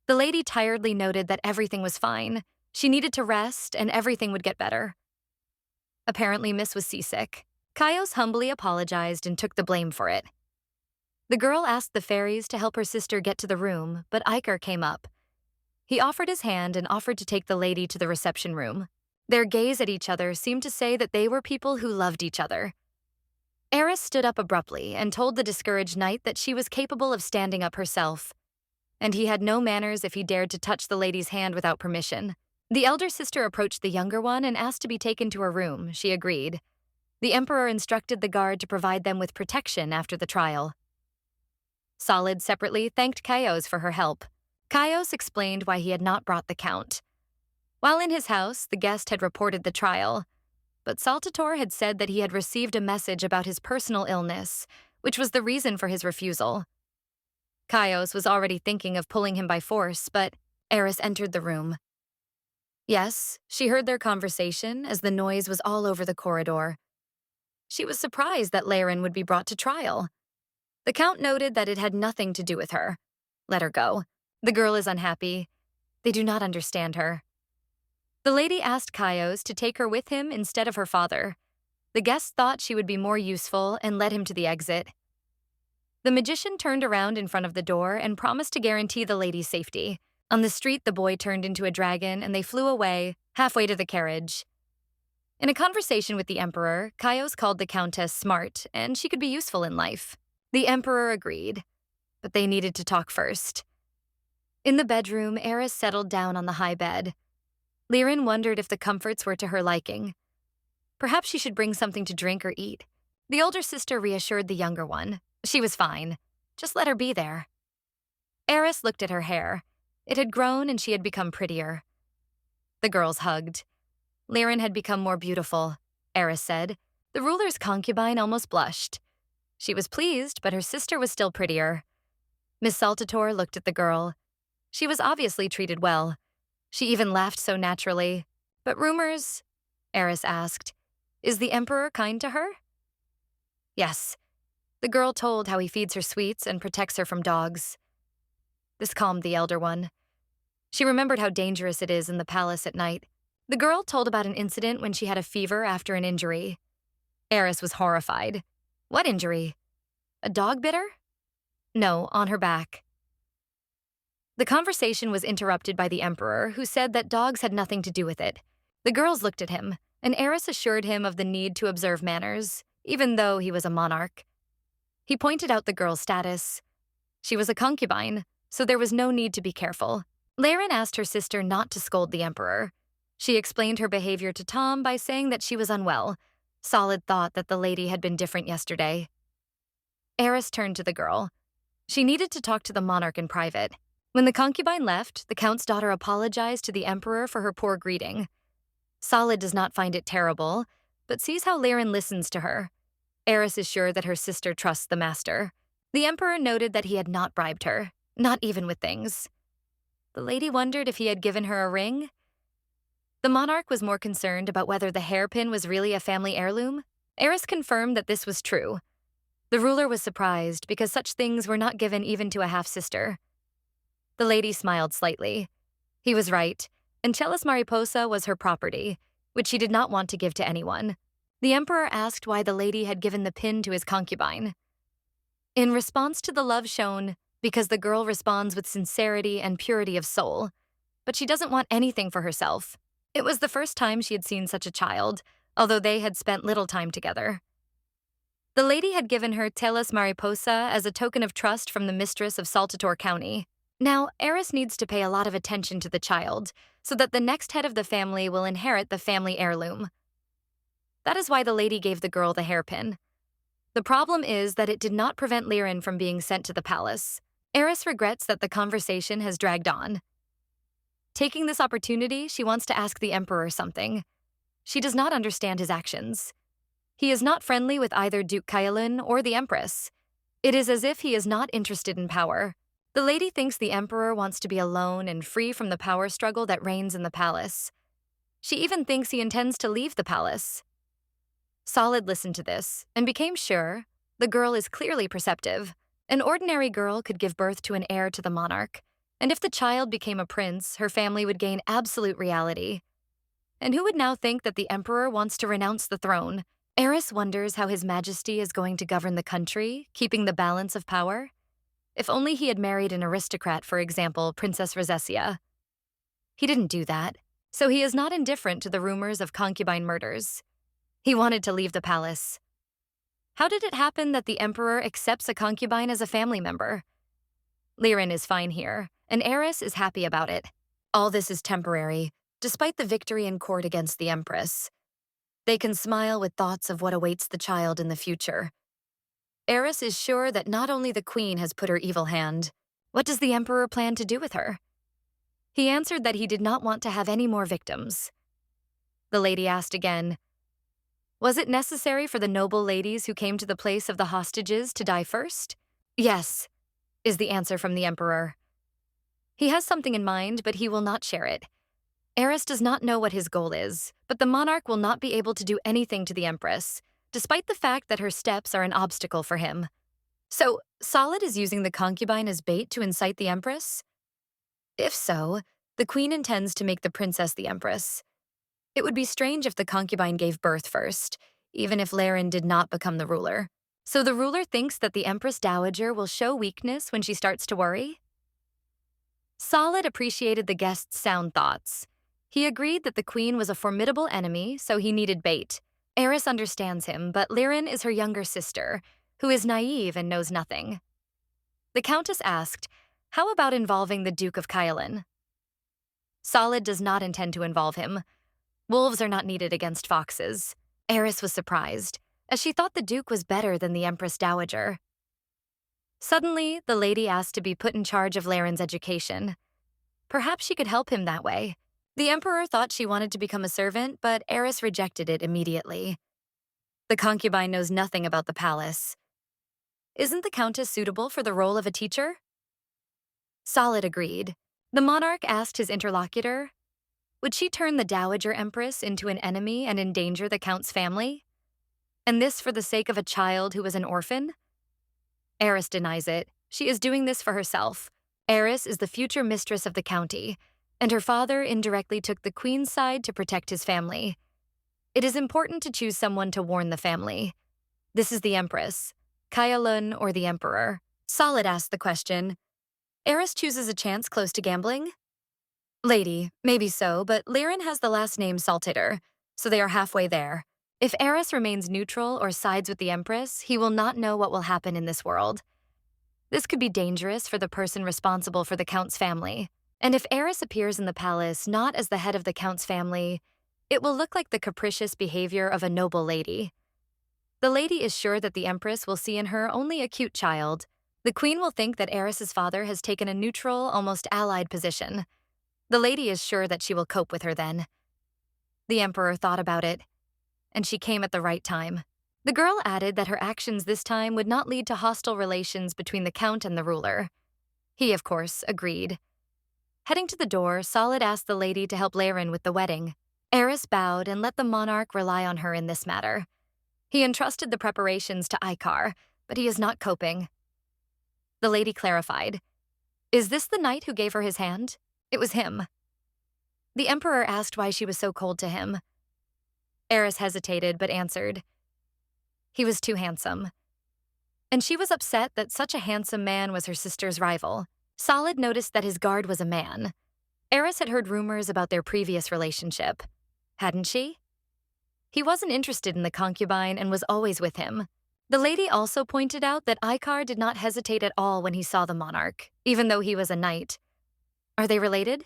The lady tiredly noted that everything was fine. She needed to rest, and everything would get better. Apparently, Miss was seasick. Kaios humbly apologized and took the blame for it. The girl asked the fairies to help her sister get to the room, but Iker came up. He offered his hand and offered to take the lady to the reception room. Their gaze at each other seemed to say that they were people who loved each other. Eris stood up abruptly and told the discouraged knight that she was capable of standing up herself, and he had no manners if he dared to touch the lady's hand without permission. The elder sister approached the younger one and asked to be taken to her room. She agreed. The emperor instructed the guard to provide them with protection after the trial. Solid separately thanked Kaios for her help. Kaios explained why he had not brought the count. While in his house, the guest had reported the trial, but Saltator had said that he had received a message about his personal illness, which was the reason for his refusal. Kaios was already thinking of pulling him by force, but Eris entered the room. Yes, she heard their conversation as the noise was all over the corridor. She was surprised that Laren would be brought to trial. The Count noted that it had nothing to do with her. Let her go. The girl is unhappy. They do not understand her. The lady asked Kaios to take her with him instead of her father. The guest thought she would be more useful and led him to the exit. The magician turned around in front of the door and promised to guarantee the lady's safety. On the street, the boy turned into a dragon and they flew away, halfway to the carriage. In a conversation with the emperor, Kaios called the countess smart and she could be useful in life. The emperor agreed, but they needed to talk first. In the bedroom, Eris settled down on the high bed. Laren wondered if the comforts were to her liking. Perhaps she should bring something to drink or eat. The older sister reassured the younger one. She was fine. Just let her be there. Eris looked at her hair. It had grown and she had become prettier. The girls hugged. Liren had become more beautiful, Eris said. The ruler's concubine almost blushed. She was pleased, but her sister was still prettier. Miss Saltator looked at the girl. She was obviously treated well. She even laughed so naturally. But rumors? Eris asked. Is the Emperor kind to her? Yes. The girl told how he feeds her sweets and protects her from dogs. This calmed the elder one. She remembered how dangerous it is in the palace at night. The girl told about an incident when she had a fever after an injury. Eris was horrified. What injury? A dog bit her? No, on her back. The conversation was interrupted by the Emperor, who said that dogs had nothing to do with it. The girls looked at him, and Eris assured him of the need to observe manners, even though he was a monarch. He pointed out the girl's status. She was a concubine, so there was no need to be careful. Liren asked her sister not to scold the Emperor. She explained her behavior to Tom by saying that she was unwell. Solid thought that the lady had been different yesterday. Eris turned to the girl. She needed to talk to the monarch in private. When the concubine left, the Count's daughter apologized to the Emperor for her poor greeting. Solid does not find it terrible, but sees how Liren listens to her. Eris is sure that her sister trusts the master. The Emperor noted that he had not bribed her, not even with things. The lady wondered if he had given her a ring. The monarch was more concerned about whether the hairpin was really a family heirloom. Eris confirmed that this was true. The ruler was surprised because such things were not given even to a half-sister. The lady smiled slightly. He was right. Angelus Mariposa was her property, which she did not want to give to anyone. The Emperor asked why the lady had given the pin to his concubine. In response to the love shown, because the girl responds with sincerity and purity of soul, but she doesn't want anything for herself. It was the first time she had seen such a child, although they had spent little time together. The lady had given her Telas Mariposa as a token of trust from the mistress of Saltator County. Now, Eris needs to pay a lot of attention to the child, so that the next head of the family will inherit the family heirloom. That is why the lady gave the girl the hairpin. The problem is that it did not prevent Liren from being sent to the palace. Eris regrets that the conversation has dragged on. Taking this opportunity, she wants to ask the Emperor something. She does not understand his actions. He is not friendly with either Duke Kaelin or the Empress. It is as if he is not interested in power. The lady thinks the Emperor wants to be alone and free from the power struggle that reigns in the palace. She even thinks he intends to leave the palace. Solid listened to this and became sure the girl is clearly perceptive. An ordinary girl could give birth to an heir to the monarch, and if the child became a prince, her family would gain absolute reality. And who would now think that the Emperor wants to renounce the throne? Eris wonders how His Majesty is going to govern the country, keeping the balance of power. If only he had married an aristocrat, for example, Princess Rosesia. He didn't do that, so he is not indifferent to the rumors of concubine murders. He wanted to leave the palace. How did it happen that the Emperor accepts a concubine as a family member? Liren is fine here, and Eris is happy about it. All this is temporary, despite the victory in court against the Empress. They can smile with thoughts of what awaits the child in the future. Eris is sure that not only the Queen has put her evil hand. What does the Emperor plan to do with her? He answered that he did not want to have any more victims. The lady asked again, was it necessary for the noble ladies who came to the place of the hostages to die first? Yes, is the answer from the Emperor. He has something in mind, but he will not share it. Eris does not know what his goal is, but the monarch will not be able to do anything to the Empress, despite the fact that her steps are an obstacle for him. So, Solid is using the concubine as bait to incite the Empress? If so, the Queen intends to make the princess the Empress. It would be strange if the concubine gave birth first, even if Liren did not become the ruler. So the ruler thinks that the Empress Dowager will show weakness when she starts to worry? Solid appreciated the guest's sound thoughts. He agreed that the Queen was a formidable enemy, so he needed bait. Eris understands him, but Liren is her younger sister, who is naive and knows nothing. The Countess asked, how about involving the Duke of Kaelin? Solid does not intend to involve him. Wolves are not needed against foxes. Eris was surprised, as she thought the Duke was better than the Empress Dowager. Suddenly, the lady asked to be put in charge of Liren's education. Perhaps she could help him that way. The emperor thought she wanted to become a servant, but Eris rejected it immediately. The concubine knows nothing about the palace. Isn't the countess suitable for the role of a teacher? Solid agreed. The monarch asked his interlocutor, would she turn the dowager empress into an enemy and endanger the count's family? And this for the sake of a child who was an orphan? Eris denies it. She is doing this for herself. Eris is the future mistress of the county, and her father indirectly took the queen's side to protect his family. It is important to choose someone to warn the family. This is the empress, Kyalun or the emperor. Solid asked the question. Eris chooses a chance close to gambling? Lady, maybe so, but Liren has the last name Saltitter, so they are halfway there. If Eris remains neutral or sides with the empress, he will not know what will happen in this world. This could be dangerous for the person responsible for the count's family. And if Eris appears in the palace not as the head of the count's family, it will look like the capricious behavior of a noble lady. The lady is sure that the empress will see in her only a cute child. The queen will think that Eris's father has taken a neutral, almost allied position. The lady is sure that she will cope with her then. The emperor thought about it, and she came at the right time. The girl added that her actions this time would not lead to hostile relations between the count and the ruler. He, of course, agreed. Heading to the door, Solid asked the lady to help Liren with the wedding. Eris bowed and let the monarch rely on her in this matter. He entrusted the preparations to Ikar, but he is not coping. The lady clarified. Is this the knight who gave her his hand? It was him. The emperor asked why she was so cold to him. Eris hesitated but answered. He was too handsome. And she was upset that such a handsome man was her sister's rival. Solid noticed that his guard was a man. Eris had heard rumors about their previous relationship. Hadn't she? He wasn't interested in the concubine and was always with him. The lady also pointed out that Ikar did not hesitate at all when he saw the monarch, even though he was a knight. Are they related?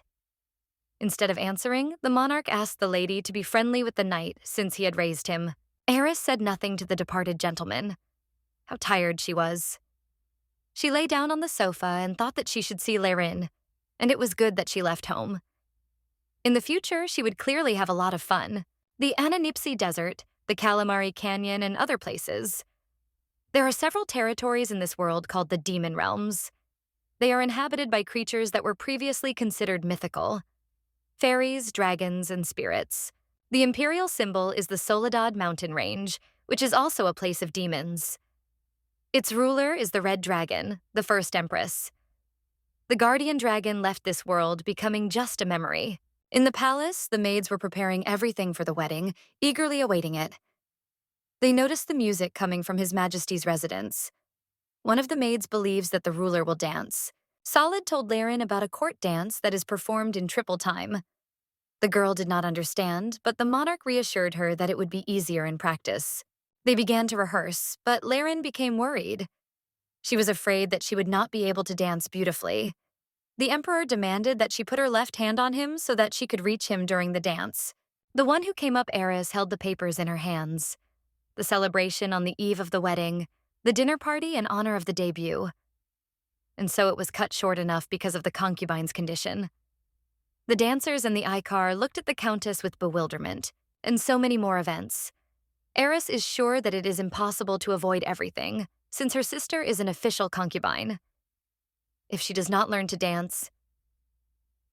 Instead of answering, the monarch asked the lady to be friendly with the knight since he had raised him. Eris said nothing to the departed gentleman. How tired she was. She lay down on the sofa and thought that she should see Liren, and it was good that she left home. In the future, she would clearly have a lot of fun. The Ananipsi Desert, the Calamari Canyon, and other places. There are several territories in this world called the Demon Realms. They are inhabited by creatures that were previously considered mythical. Fairies, dragons, and spirits. The imperial symbol is the Soledad mountain range, which is also a place of demons. Its ruler is the Red Dragon, the first empress. The guardian dragon left this world, becoming just a memory. In the palace, the maids were preparing everything for the wedding, eagerly awaiting it. They noticed the music coming from His Majesty's residence. One of the maids believes that the ruler will dance. Solid told Liren about a court dance that is performed in triple time. The girl did not understand, but the monarch reassured her that it would be easier in practice. They began to rehearse, but Liren became worried. She was afraid that she would not be able to dance beautifully. The emperor demanded that she put her left hand on him so that she could reach him during the dance. The one who came up, Eris, held the papers in her hands. The celebration on the eve of the wedding, the dinner party in honor of the debut. And so it was cut short enough because of the concubine's condition. The dancers and the Ikar looked at the countess with bewilderment, and so many more events. Eris is sure that it is impossible to avoid everything, since her sister is an official concubine. If she does not learn to dance...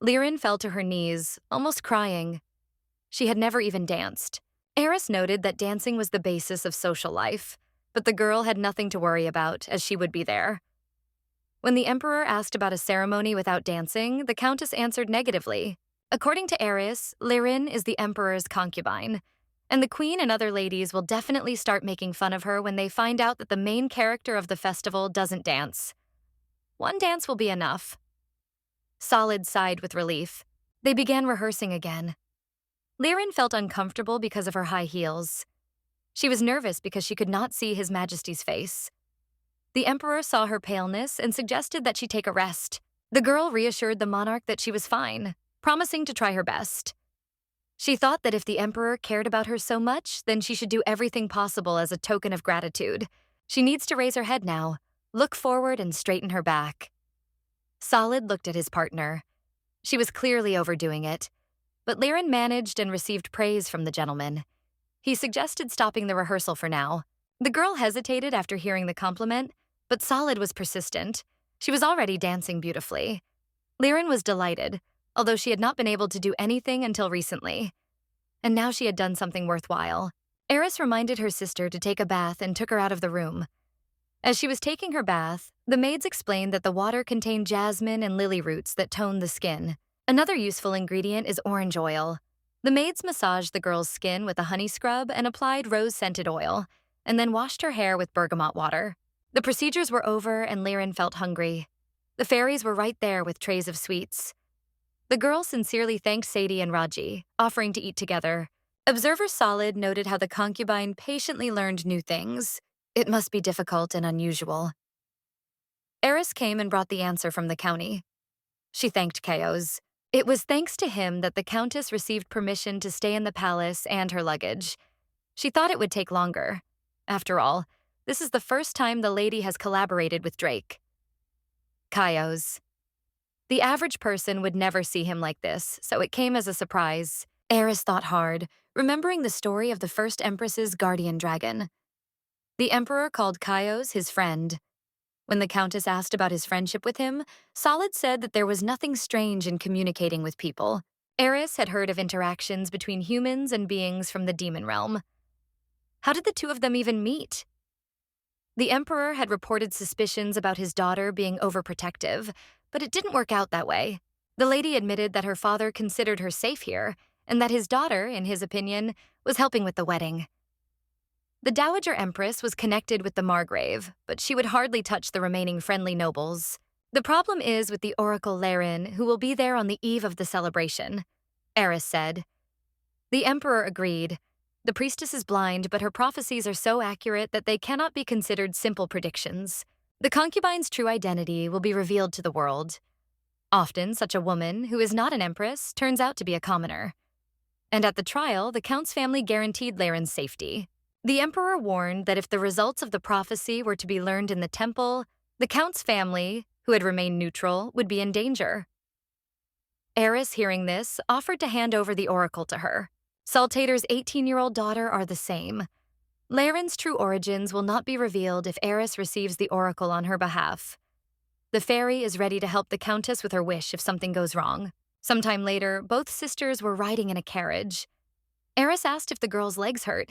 Liren fell to her knees, almost crying. She had never even danced. Eris noted that dancing was the basis of social life, but the girl had nothing to worry about, as she would be there. When the emperor asked about a ceremony without dancing, the countess answered negatively. According to Eris, Liren is the emperor's concubine, and the queen and other ladies will definitely start making fun of her when they find out that the main character of the festival doesn't dance. One dance will be enough. Solid sighed with relief. They began rehearsing again. Liren felt uncomfortable because of her high heels. She was nervous because she could not see His Majesty's face. The emperor saw her paleness and suggested that she take a rest. The girl reassured the monarch that she was fine, promising to try her best. She thought that if the emperor cared about her so much, then she should do everything possible as a token of gratitude. She needs to raise her head now, look forward, and straighten her back. Solid looked at his partner. She was clearly overdoing it. but Liren managed and received praise from the gentleman. He suggested stopping the rehearsal for now. The girl hesitated after hearing the compliment, but Solid was persistent. She was already dancing beautifully. Liren was delighted, although she had not been able to do anything until recently. And now she had done something worthwhile. Eris reminded her sister to take a bath and took her out of the room. As she was taking her bath, the maids explained that the water contained jasmine and lily roots that tone the skin. Another useful ingredient is orange oil. The maids massaged the girl's skin with a honey scrub and applied rose-scented oil, and then washed her hair with bergamot water. The procedures were over and Liren felt hungry. The fairies were right there with trays of sweets. The girl sincerely thanked Sadie and Raji, offering to eat together. Observer Solid noted how the concubine patiently learned new things. It must be difficult and unusual. Eris came and brought the answer from the county. She thanked Chaos. It was thanks to him that the Countess received permission to stay in the palace and her luggage. She thought it would take longer. After all, this is the first time the lady has collaborated with Drake. Chaos. The average person would never see him like this, so it came as a surprise. Eris thought hard, remembering the story of the first Empress's guardian dragon. The Emperor called Chaos his friend. When the Countess asked about his friendship with him, Solid said that there was nothing strange in communicating with people. Eris had heard of interactions between humans and beings from the demon realm. How did the two of them even meet? The Emperor had reported suspicions about his daughter being overprotective, but it didn't work out that way. The lady admitted that her father considered her safe here, and that his daughter, in his opinion, was helping with the wedding. The Dowager Empress was connected with the Margrave, but she would hardly touch the remaining friendly nobles. The problem is with the Oracle Liren, who will be there on the eve of the celebration, Eris said. The Emperor agreed. The priestess is blind, but her prophecies are so accurate that they cannot be considered simple predictions. The concubine's true identity will be revealed to the world. Often, such a woman, who is not an empress, turns out to be a commoner. And at the trial, the Count's family guaranteed Liren's safety. The Emperor warned that if the results of the prophecy were to be learned in the temple, the Count's family, who had remained neutral, would be in danger. Eris, hearing this, offered to hand over the oracle to her. Saltator's 18-year-old daughter are the same. Liren's true origins will not be revealed if Eris receives the oracle on her behalf. The fairy is ready to help the Countess with her wish if something goes wrong. Sometime later, both sisters were riding in a carriage. Eris asked if the girl's legs hurt.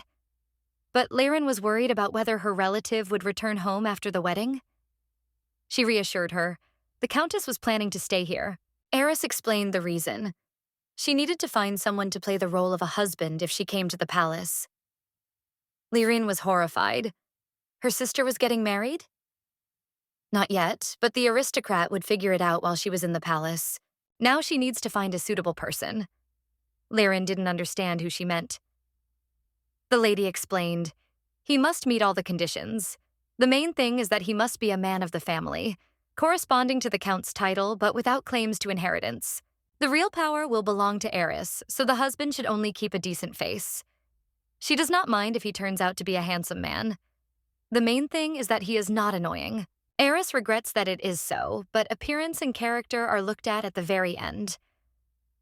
But Liren was worried about whether her relative would return home after the wedding. She reassured her. The Countess was planning to stay here. Eris explained the reason. She needed to find someone to play the role of a husband if she came to the palace. Liren was horrified. Her sister was getting married? Not yet, but the aristocrat would figure it out while she was in the palace. Now she needs to find a suitable person. Liren didn't understand who she meant. The lady explained, he must meet all the conditions. The main thing is that he must be a man of the family, corresponding to the Count's title but without claims to inheritance. The real power will belong to Eris, so the husband should only keep a decent face. She does not mind if he turns out to be a handsome man. The main thing is that he is not annoying. Eris regrets that it is so, but appearance and character are looked at the very end.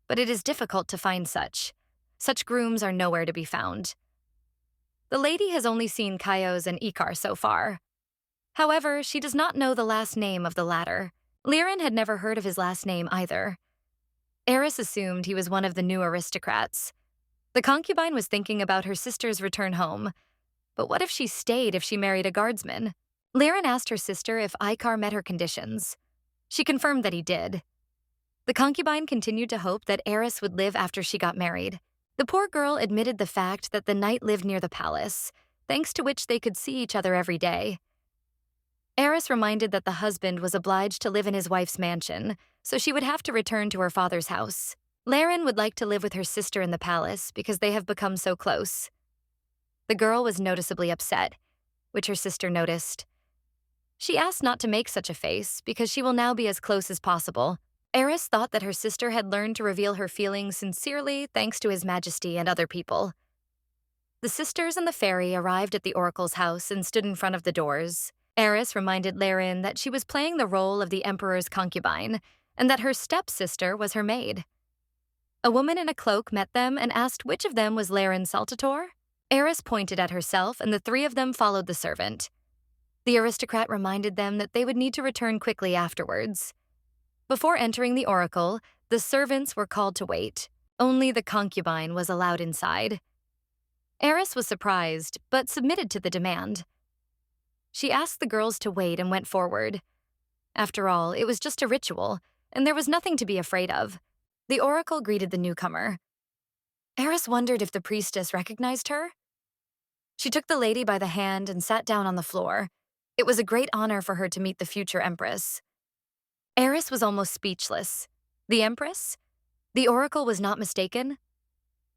But it is difficult to find such. Such grooms are nowhere to be found. The lady has only seen Chaos and Ikar so far. However, she does not know the last name of the latter. Liren had never heard of his last name either. Eris assumed he was one of the new aristocrats. The concubine was thinking about her sister's return home. But what if she stayed if she married a guardsman? Liren asked her sister if Ikar met her conditions. She confirmed that he did. The concubine continued to hope that Eris would live after she got married. The poor girl admitted the fact that the knight lived near the palace, thanks to which they could see each other every day. Eris reminded that the husband was obliged to live in his wife's mansion, so she would have to return to her father's house. Liren would like to live with her sister in the palace because they have become so close. The girl was noticeably upset, which her sister noticed. She asked not to make such a face because she will now be as close as possible. Eris thought that her sister had learned to reveal her feelings sincerely thanks to His Majesty and other people. The sisters and the fairy arrived at the oracle's house and stood in front of the doors. Eris reminded Liren that she was playing the role of the Emperor's concubine and that her stepsister was her maid. A woman in a cloak met them and asked which of them was Laren Saltator. Eris pointed at herself, and the three of them followed the servant. The aristocrat reminded them that they would need to return quickly afterwards. Before entering the oracle, the servants were called to wait. Only the concubine was allowed inside. Eris was surprised, but submitted to the demand. She asked the girls to wait and went forward. After all, it was just a ritual, and there was nothing to be afraid of. The oracle greeted the newcomer. Eris wondered if the priestess recognized her. She took the lady by the hand and sat down on the floor. It was a great honor for her to meet the future empress. Eris was almost speechless. The empress? The oracle was not mistaken?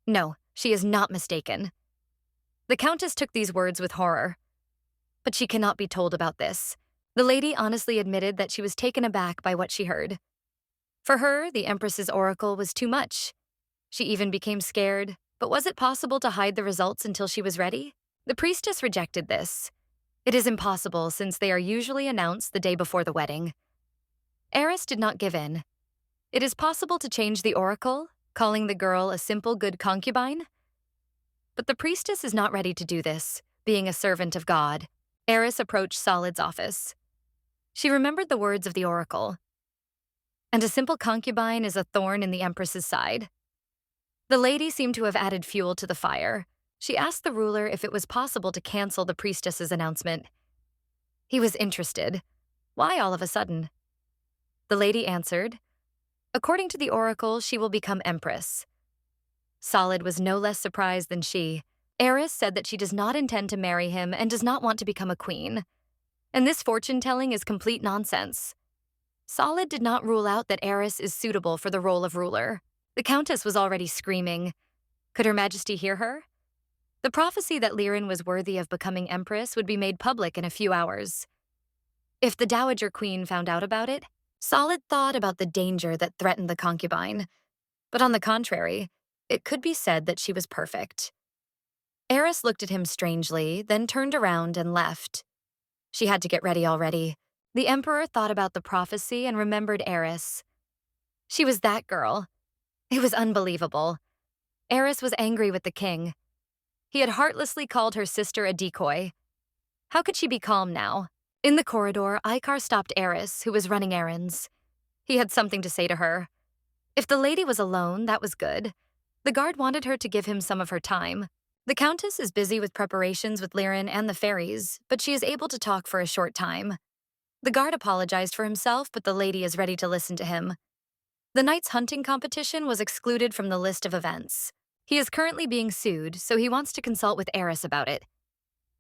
No, she is not mistaken. The countess took these words with horror. But she cannot be told about this. The lady honestly admitted that she was taken aback by what she heard. For her, the empress's oracle was too much. She even became scared, but was it possible to hide the results until she was ready? The priestess rejected this. It is impossible since they are usually announced the day before the wedding. Eris did not give in. It is possible to change the oracle, calling the girl a simple good concubine. But the priestess is not ready to do this, being a servant of God. Eris approached Solid's office. She remembered the words of the oracle. And a simple concubine is a thorn in the empress's side. The lady seemed to have added fuel to the fire. She asked the ruler if it was possible to cancel the priestess's announcement. He was interested. Why all of a sudden? The lady answered, according to the oracle, she will become empress. Solid was no less surprised than she. Eris said that she does not intend to marry him and does not want to become a queen. And this fortune-telling is complete nonsense. Solid did not rule out that Eris is suitable for the role of ruler. The countess was already screaming. Could Her Majesty hear her? The prophecy that Liren was worthy of becoming empress would be made public in a few hours. If the Dowager Queen found out about it, Solid thought about the danger that threatened the concubine. But on the contrary, it could be said that she was perfect. Eris looked at him strangely, then turned around and left. She had to get ready already. The Emperor thought about the prophecy and remembered Eris. She was that girl. It was unbelievable. Eris was angry with the king. He had heartlessly called her sister a decoy. How could she be calm now? In the corridor, Icar stopped Eris, who was running errands. He had something to say to her. If the lady was alone, that was good. The guard wanted her to give him some of her time. The Countess is busy with preparations with Liren and the fairies, but she is able to talk for a short time. The guard apologized for himself, but the lady is ready to listen to him. The knight's hunting competition was excluded from the list of events. He is currently being sued, so he wants to consult with Eris about it.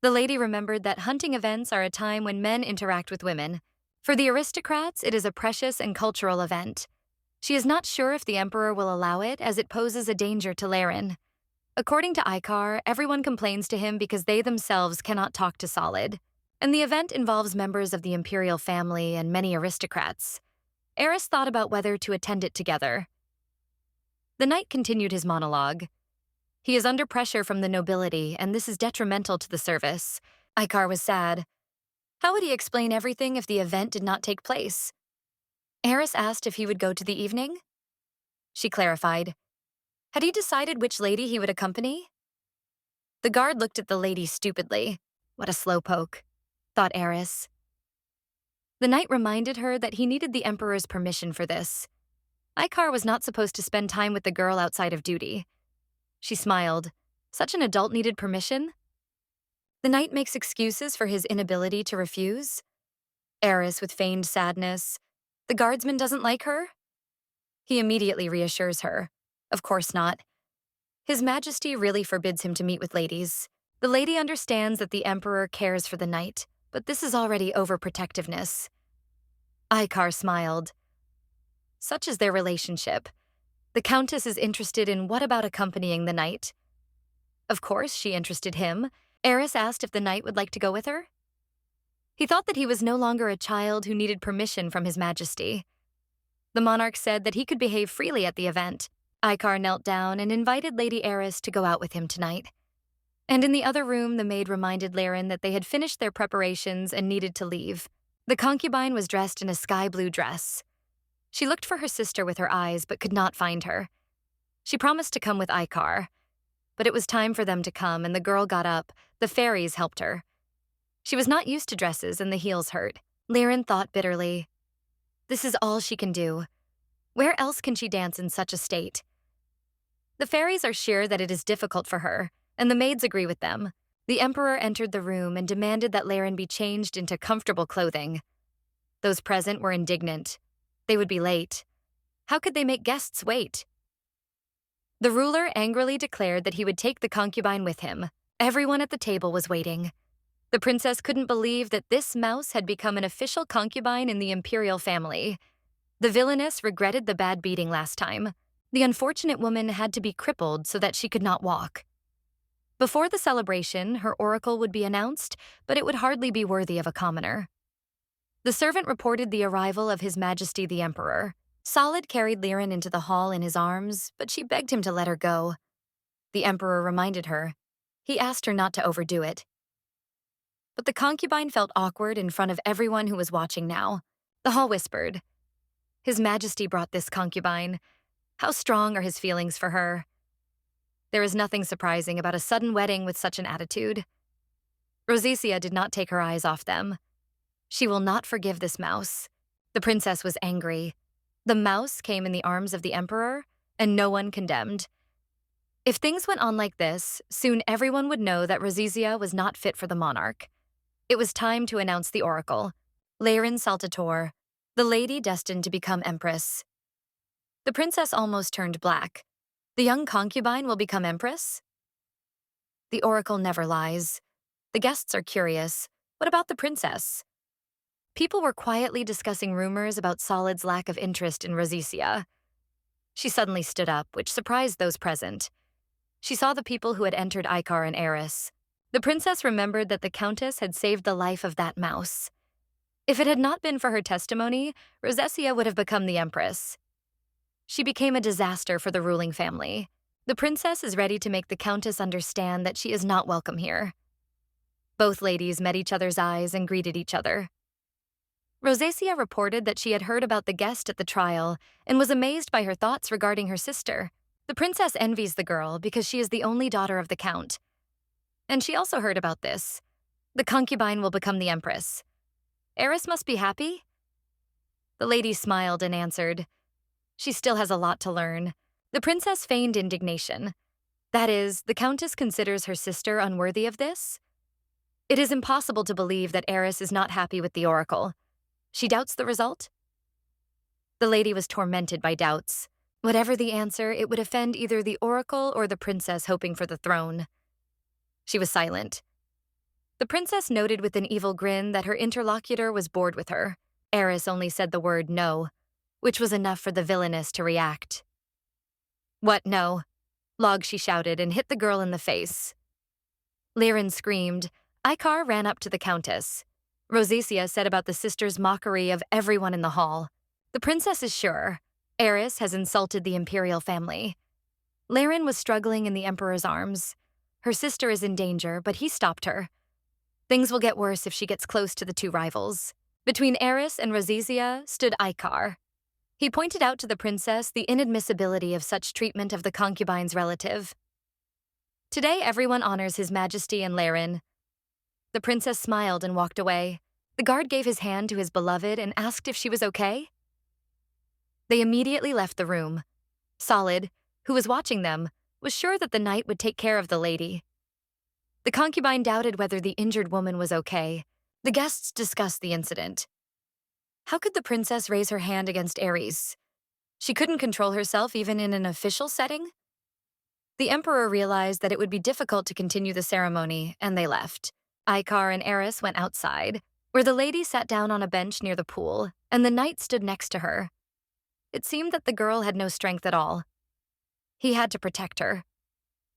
The lady remembered that hunting events are a time when men interact with women. For the aristocrats, it is a precious and cultural event. She is not sure if the Emperor will allow it, as it poses a danger to Liren. According to Icar, everyone complains to him because they themselves cannot talk to Solid. And the event involves members of the imperial family and many aristocrats. Eris thought about whether to attend it together. The knight continued his monologue. He is under pressure from the nobility, and this is detrimental to the service. Icar was sad. How would he explain everything if the event did not take place? Eris asked if he would go to the evening. She clarified. Had he decided which lady he would accompany? The guard looked at the lady stupidly. What a slowpoke, thought Eris. The knight reminded her that he needed the Emperor's permission for this. Icar was not supposed to spend time with the girl outside of duty. She smiled. Such an adult needed permission? The knight makes excuses for his inability to refuse? Eris with feigned sadness. The guardsman doesn't like her? He immediately reassures her. Of course not. His Majesty really forbids him to meet with ladies. The lady understands that the Emperor cares for the knight, but this is already overprotectiveness. Icar smiled. Such is their relationship. The Countess is interested in what about accompanying the knight. Of course, she interested him. Eris asked if the knight would like to go with her. He thought that he was no longer a child who needed permission from His Majesty. The monarch said that he could behave freely at the event. Icar knelt down and invited Lady Eris to go out with him tonight. And in the other room, the maid reminded Liren that they had finished their preparations and needed to leave. The concubine was dressed in a sky blue dress. She looked for her sister with her eyes, but could not find her. She promised to come with Icar, but it was time for them to come and the girl got up. The fairies helped her. She was not used to dresses and the heels hurt. Liren thought bitterly. This is all she can do. Where else can she dance in such a state? The fairies are sure that it is difficult for her, and the maids agree with them. The emperor entered the room and demanded that Liren be changed into comfortable clothing. Those present were indignant. They would be late. How could they make guests wait? The ruler angrily declared that he would take the concubine with him. Everyone at the table was waiting. The princess couldn't believe that this mouse had become an official concubine in the imperial family. The villainess regretted the bad beating last time. The unfortunate woman had to be crippled so that she could not walk. Before the celebration, her oracle would be announced, but it would hardly be worthy of a commoner. The servant reported the arrival of His Majesty the Emperor. Solid carried Liren into the hall in his arms, but she begged him to let her go. The Emperor reminded her. He asked her not to overdo it. But the concubine felt awkward in front of everyone who was watching now. The hall whispered. His Majesty brought this concubine. How strong are his feelings for her? There is nothing surprising about a sudden wedding with such an attitude. Rosicea did not take her eyes off them. She will not forgive this mouse. The princess was angry. The mouse came in the arms of the emperor, and no one condemned. If things went on like this, soon everyone would know that Rosicea was not fit for the monarch. It was time to announce the oracle. Liren Saltator, the lady destined to become empress. The princess almost turned black. The young concubine will become empress? The oracle never lies. The guests are curious. What about the princess? People were quietly discussing rumors about Solid's lack of interest in Rosicea. She suddenly stood up, which surprised those present. She saw the people who had entered Icar and Eris. The princess remembered that the countess had saved the life of that mouse. If it had not been for her testimony, Rosicea would have become the empress. She became a disaster for the ruling family. The princess is ready to make the countess understand that she is not welcome here. Both ladies met each other's eyes and greeted each other. Rosacea reported that she had heard about the guest at the trial and was amazed by her thoughts regarding her sister. The princess envies the girl because she is the only daughter of the count. And she also heard about this. The concubine will become the empress. Eris must be happy? The lady smiled and answered. She still has a lot to learn. The princess feigned indignation. That is, the countess considers her sister unworthy of this? It is impossible to believe that Eris is not happy with the oracle. She doubts the result? The lady was tormented by doubts. Whatever the answer, it would offend either the oracle or the princess hoping for the throne. She was silent. The princess noted with an evil grin that her interlocutor was bored with her. Eris only said the word no, which was enough for the villainess to react. What no? Log, she shouted and hit the girl in the face. Liren screamed. Icar ran up to the countess. Rosicea said about the sisters' mockery of everyone in the hall. The princess is sure. Eris has insulted the imperial family. Liren was struggling in the emperor's arms. Her sister is in danger, but he stopped her. Things will get worse if she gets close to the two rivals. Between Eris and Rosicea stood Icar. He pointed out to the princess the inadmissibility of such treatment of the concubine's relative. Today everyone honors His Majesty and Liren. The princess smiled and walked away. The guard gave his hand to his beloved and asked if she was okay. They immediately left the room. Solid, who was watching them, was sure that the knight would take care of the lady. The concubine doubted whether the injured woman was okay. The guests discussed the incident. How could the princess raise her hand against Eris? She couldn't control herself even in an official setting? The emperor realized that it would be difficult to continue the ceremony, and they left. Icar and Eris went outside, where the lady sat down on a bench near the pool, and the knight stood next to her. It seemed that the girl had no strength at all. He had to protect her.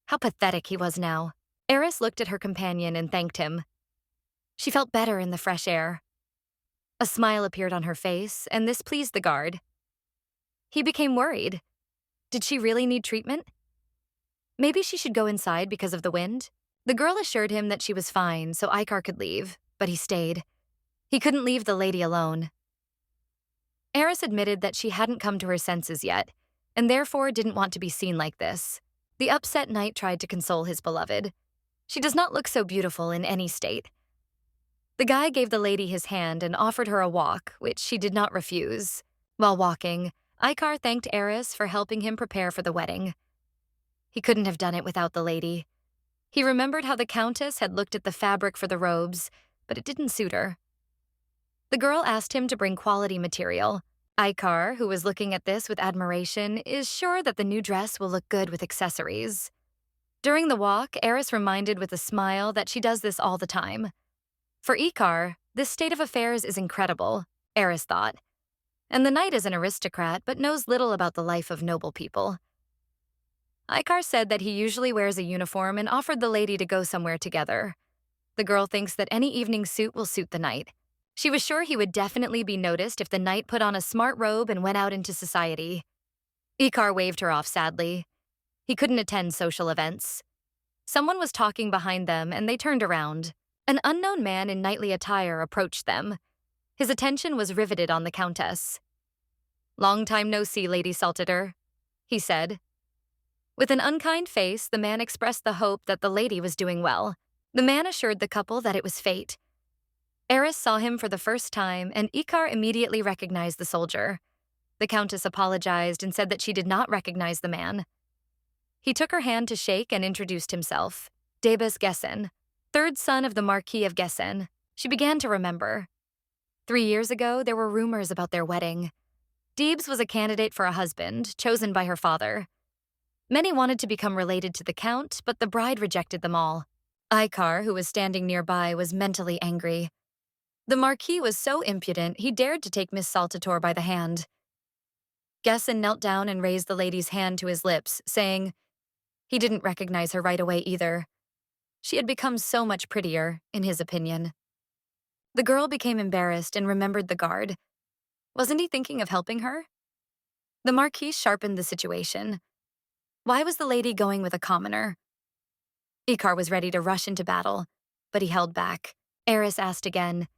How pathetic he was now. Eris looked at her companion and thanked him. She felt better in the fresh air. A smile appeared on her face, and this pleased the guard. He became worried. Did she really need treatment? Maybe she should go inside because of the wind? The girl assured him that she was fine, so Icar could leave, but he stayed. He couldn't leave the lady alone. Eris admitted that she hadn't come to her senses yet, and therefore didn't want to be seen like this. The upset knight tried to console his beloved. "She does not look so beautiful in any state." The guy gave the lady his hand and offered her a walk, which she did not refuse. While walking, Icar thanked Eris for helping him prepare for the wedding. He couldn't have done it without the lady. He remembered how the Countess had looked at the fabric for the robes, but it didn't suit her. The girl asked him to bring quality material. Icar, who was looking at this with admiration, is sure that the new dress will look good with accessories. During the walk, Eris reminded with a smile that she does this all the time. For Icar, this state of affairs is incredible, Eris thought. And the knight is an aristocrat but knows little about the life of noble people. Icar said that he usually wears a uniform and offered the lady to go somewhere together. The girl thinks that any evening suit will suit the knight. She was sure he would definitely be noticed if the knight put on a smart robe and went out into society. Icar waved her off sadly. He couldn't attend social events. Someone was talking behind them and they turned around. An unknown man in knightly attire approached them. His attention was riveted on the Countess. "Long time no see, Lady Saltiter," he said. With an unkind face, the man expressed the hope that the lady was doing well. The man assured the couple that it was fate. Eris saw him for the first time, and Icar immediately recognized the soldier. The Countess apologized and said that she did not recognize the man. He took her hand to shake and introduced himself. Debus Gessen, third son of the Marquis of Gessen. She began to remember. 3 years ago, there were rumors about their wedding. Debus was a candidate for a husband, chosen by her father. Many wanted to become related to the Count, but the bride rejected them all. Icar, who was standing nearby, was mentally angry. The Marquis was so impudent, he dared to take Miss Saltator by the hand. Gessen knelt down and raised the lady's hand to his lips, saying he didn't recognize her right away either. She had become so much prettier, in his opinion. The girl became embarrassed and remembered the guard. Wasn't he thinking of helping her? The Marquis sharpened the situation. Why was the lady going with a commoner? Icar was ready to rush into battle, but he held back. Eris asked again,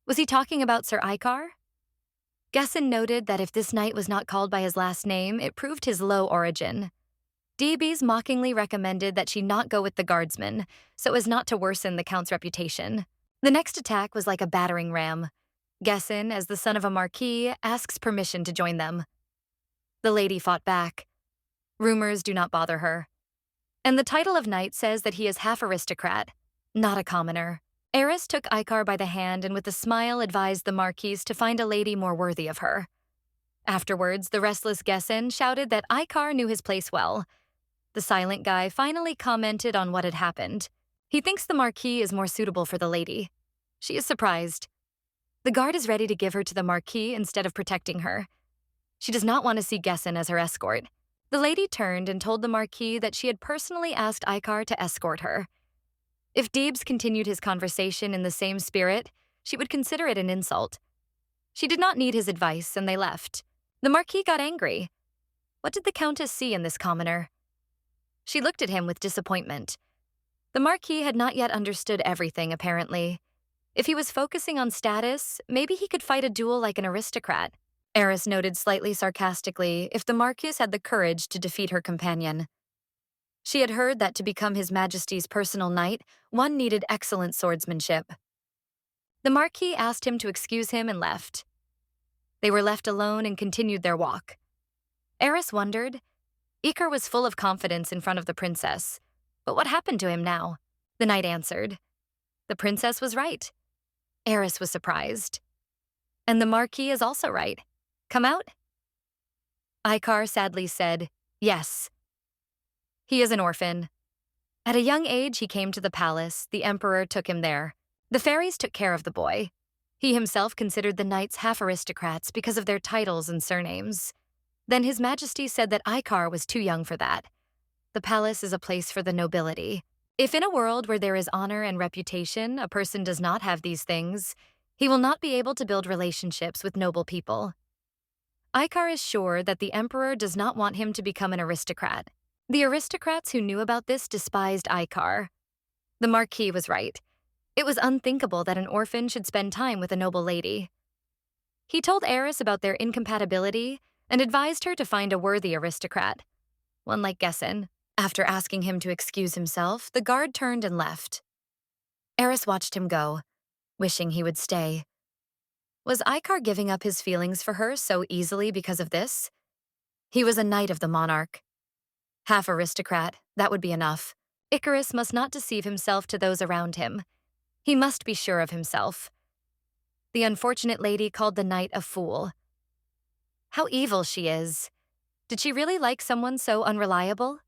was he talking about Sir Icar? Gessen noted that if this knight was not called by his last name, it proved his low origin. Debus mockingly recommended that she not go with the guardsman, so as not to worsen the Count's reputation. The next attack was like a battering ram. Gessen, as the son of a marquis, asks permission to join them. The lady fought back. Rumors do not bother her. And the title of knight says that he is half aristocrat, not a commoner. Eris took Icar by the hand and with a smile advised the Marquise to find a lady more worthy of her. Afterwards, the restless Gessen shouted that Icar knew his place well. The silent guy finally commented on what had happened. He thinks the Marquis is more suitable for the lady. She is surprised. The guard is ready to give her to the Marquis instead of protecting her. She does not want to see Gessen as her escort. The lady turned and told the Marquis that she had personally asked Icar to escort her. If Debus continued his conversation in the same spirit, she would consider it an insult. She did not need his advice, and they left. The Marquis got angry. What did the Countess see in this commoner? She looked at him with disappointment. The Marquis had not yet understood everything, apparently. If he was focusing on status, maybe he could fight a duel like an aristocrat. Eris noted slightly sarcastically if the Marquise had the courage to defeat her companion. She had heard that to become His Majesty's personal knight, one needed excellent swordsmanship. The Marquis asked him to excuse him and left. They were left alone and continued their walk. Eris wondered. Icar was full of confidence in front of the princess. But what happened to him now? The knight answered. The princess was right. Eris was surprised. And the Marquis is also right. Come out? Icar sadly said, yes. He is an orphan. At a young age, he came to the palace. The emperor took him there. The fairies took care of the boy. He himself considered the knights half aristocrats because of their titles and surnames. Then His Majesty said that Icar was too young for that. The palace is a place for the nobility. If in a world where there is honor and reputation, a person does not have these things, he will not be able to build relationships with noble people. Icar is sure that the emperor does not want him to become an aristocrat. The aristocrats who knew about this despised Icar. The Marquis was right. It was unthinkable that an orphan should spend time with a noble lady. He told Eris about their incompatibility, and advised her to find a worthy aristocrat, one like Gesson. After asking him to excuse himself, the guard turned and left. Eris watched him go, wishing he would stay. Was Icar giving up his feelings for her so easily because of this? He was a knight of the monarch. Half aristocrat, that would be enough. Icarus must not deceive himself to those around him. He must be sure of himself. The unfortunate lady called the knight a fool. How evil she is. Did she really like someone so unreliable?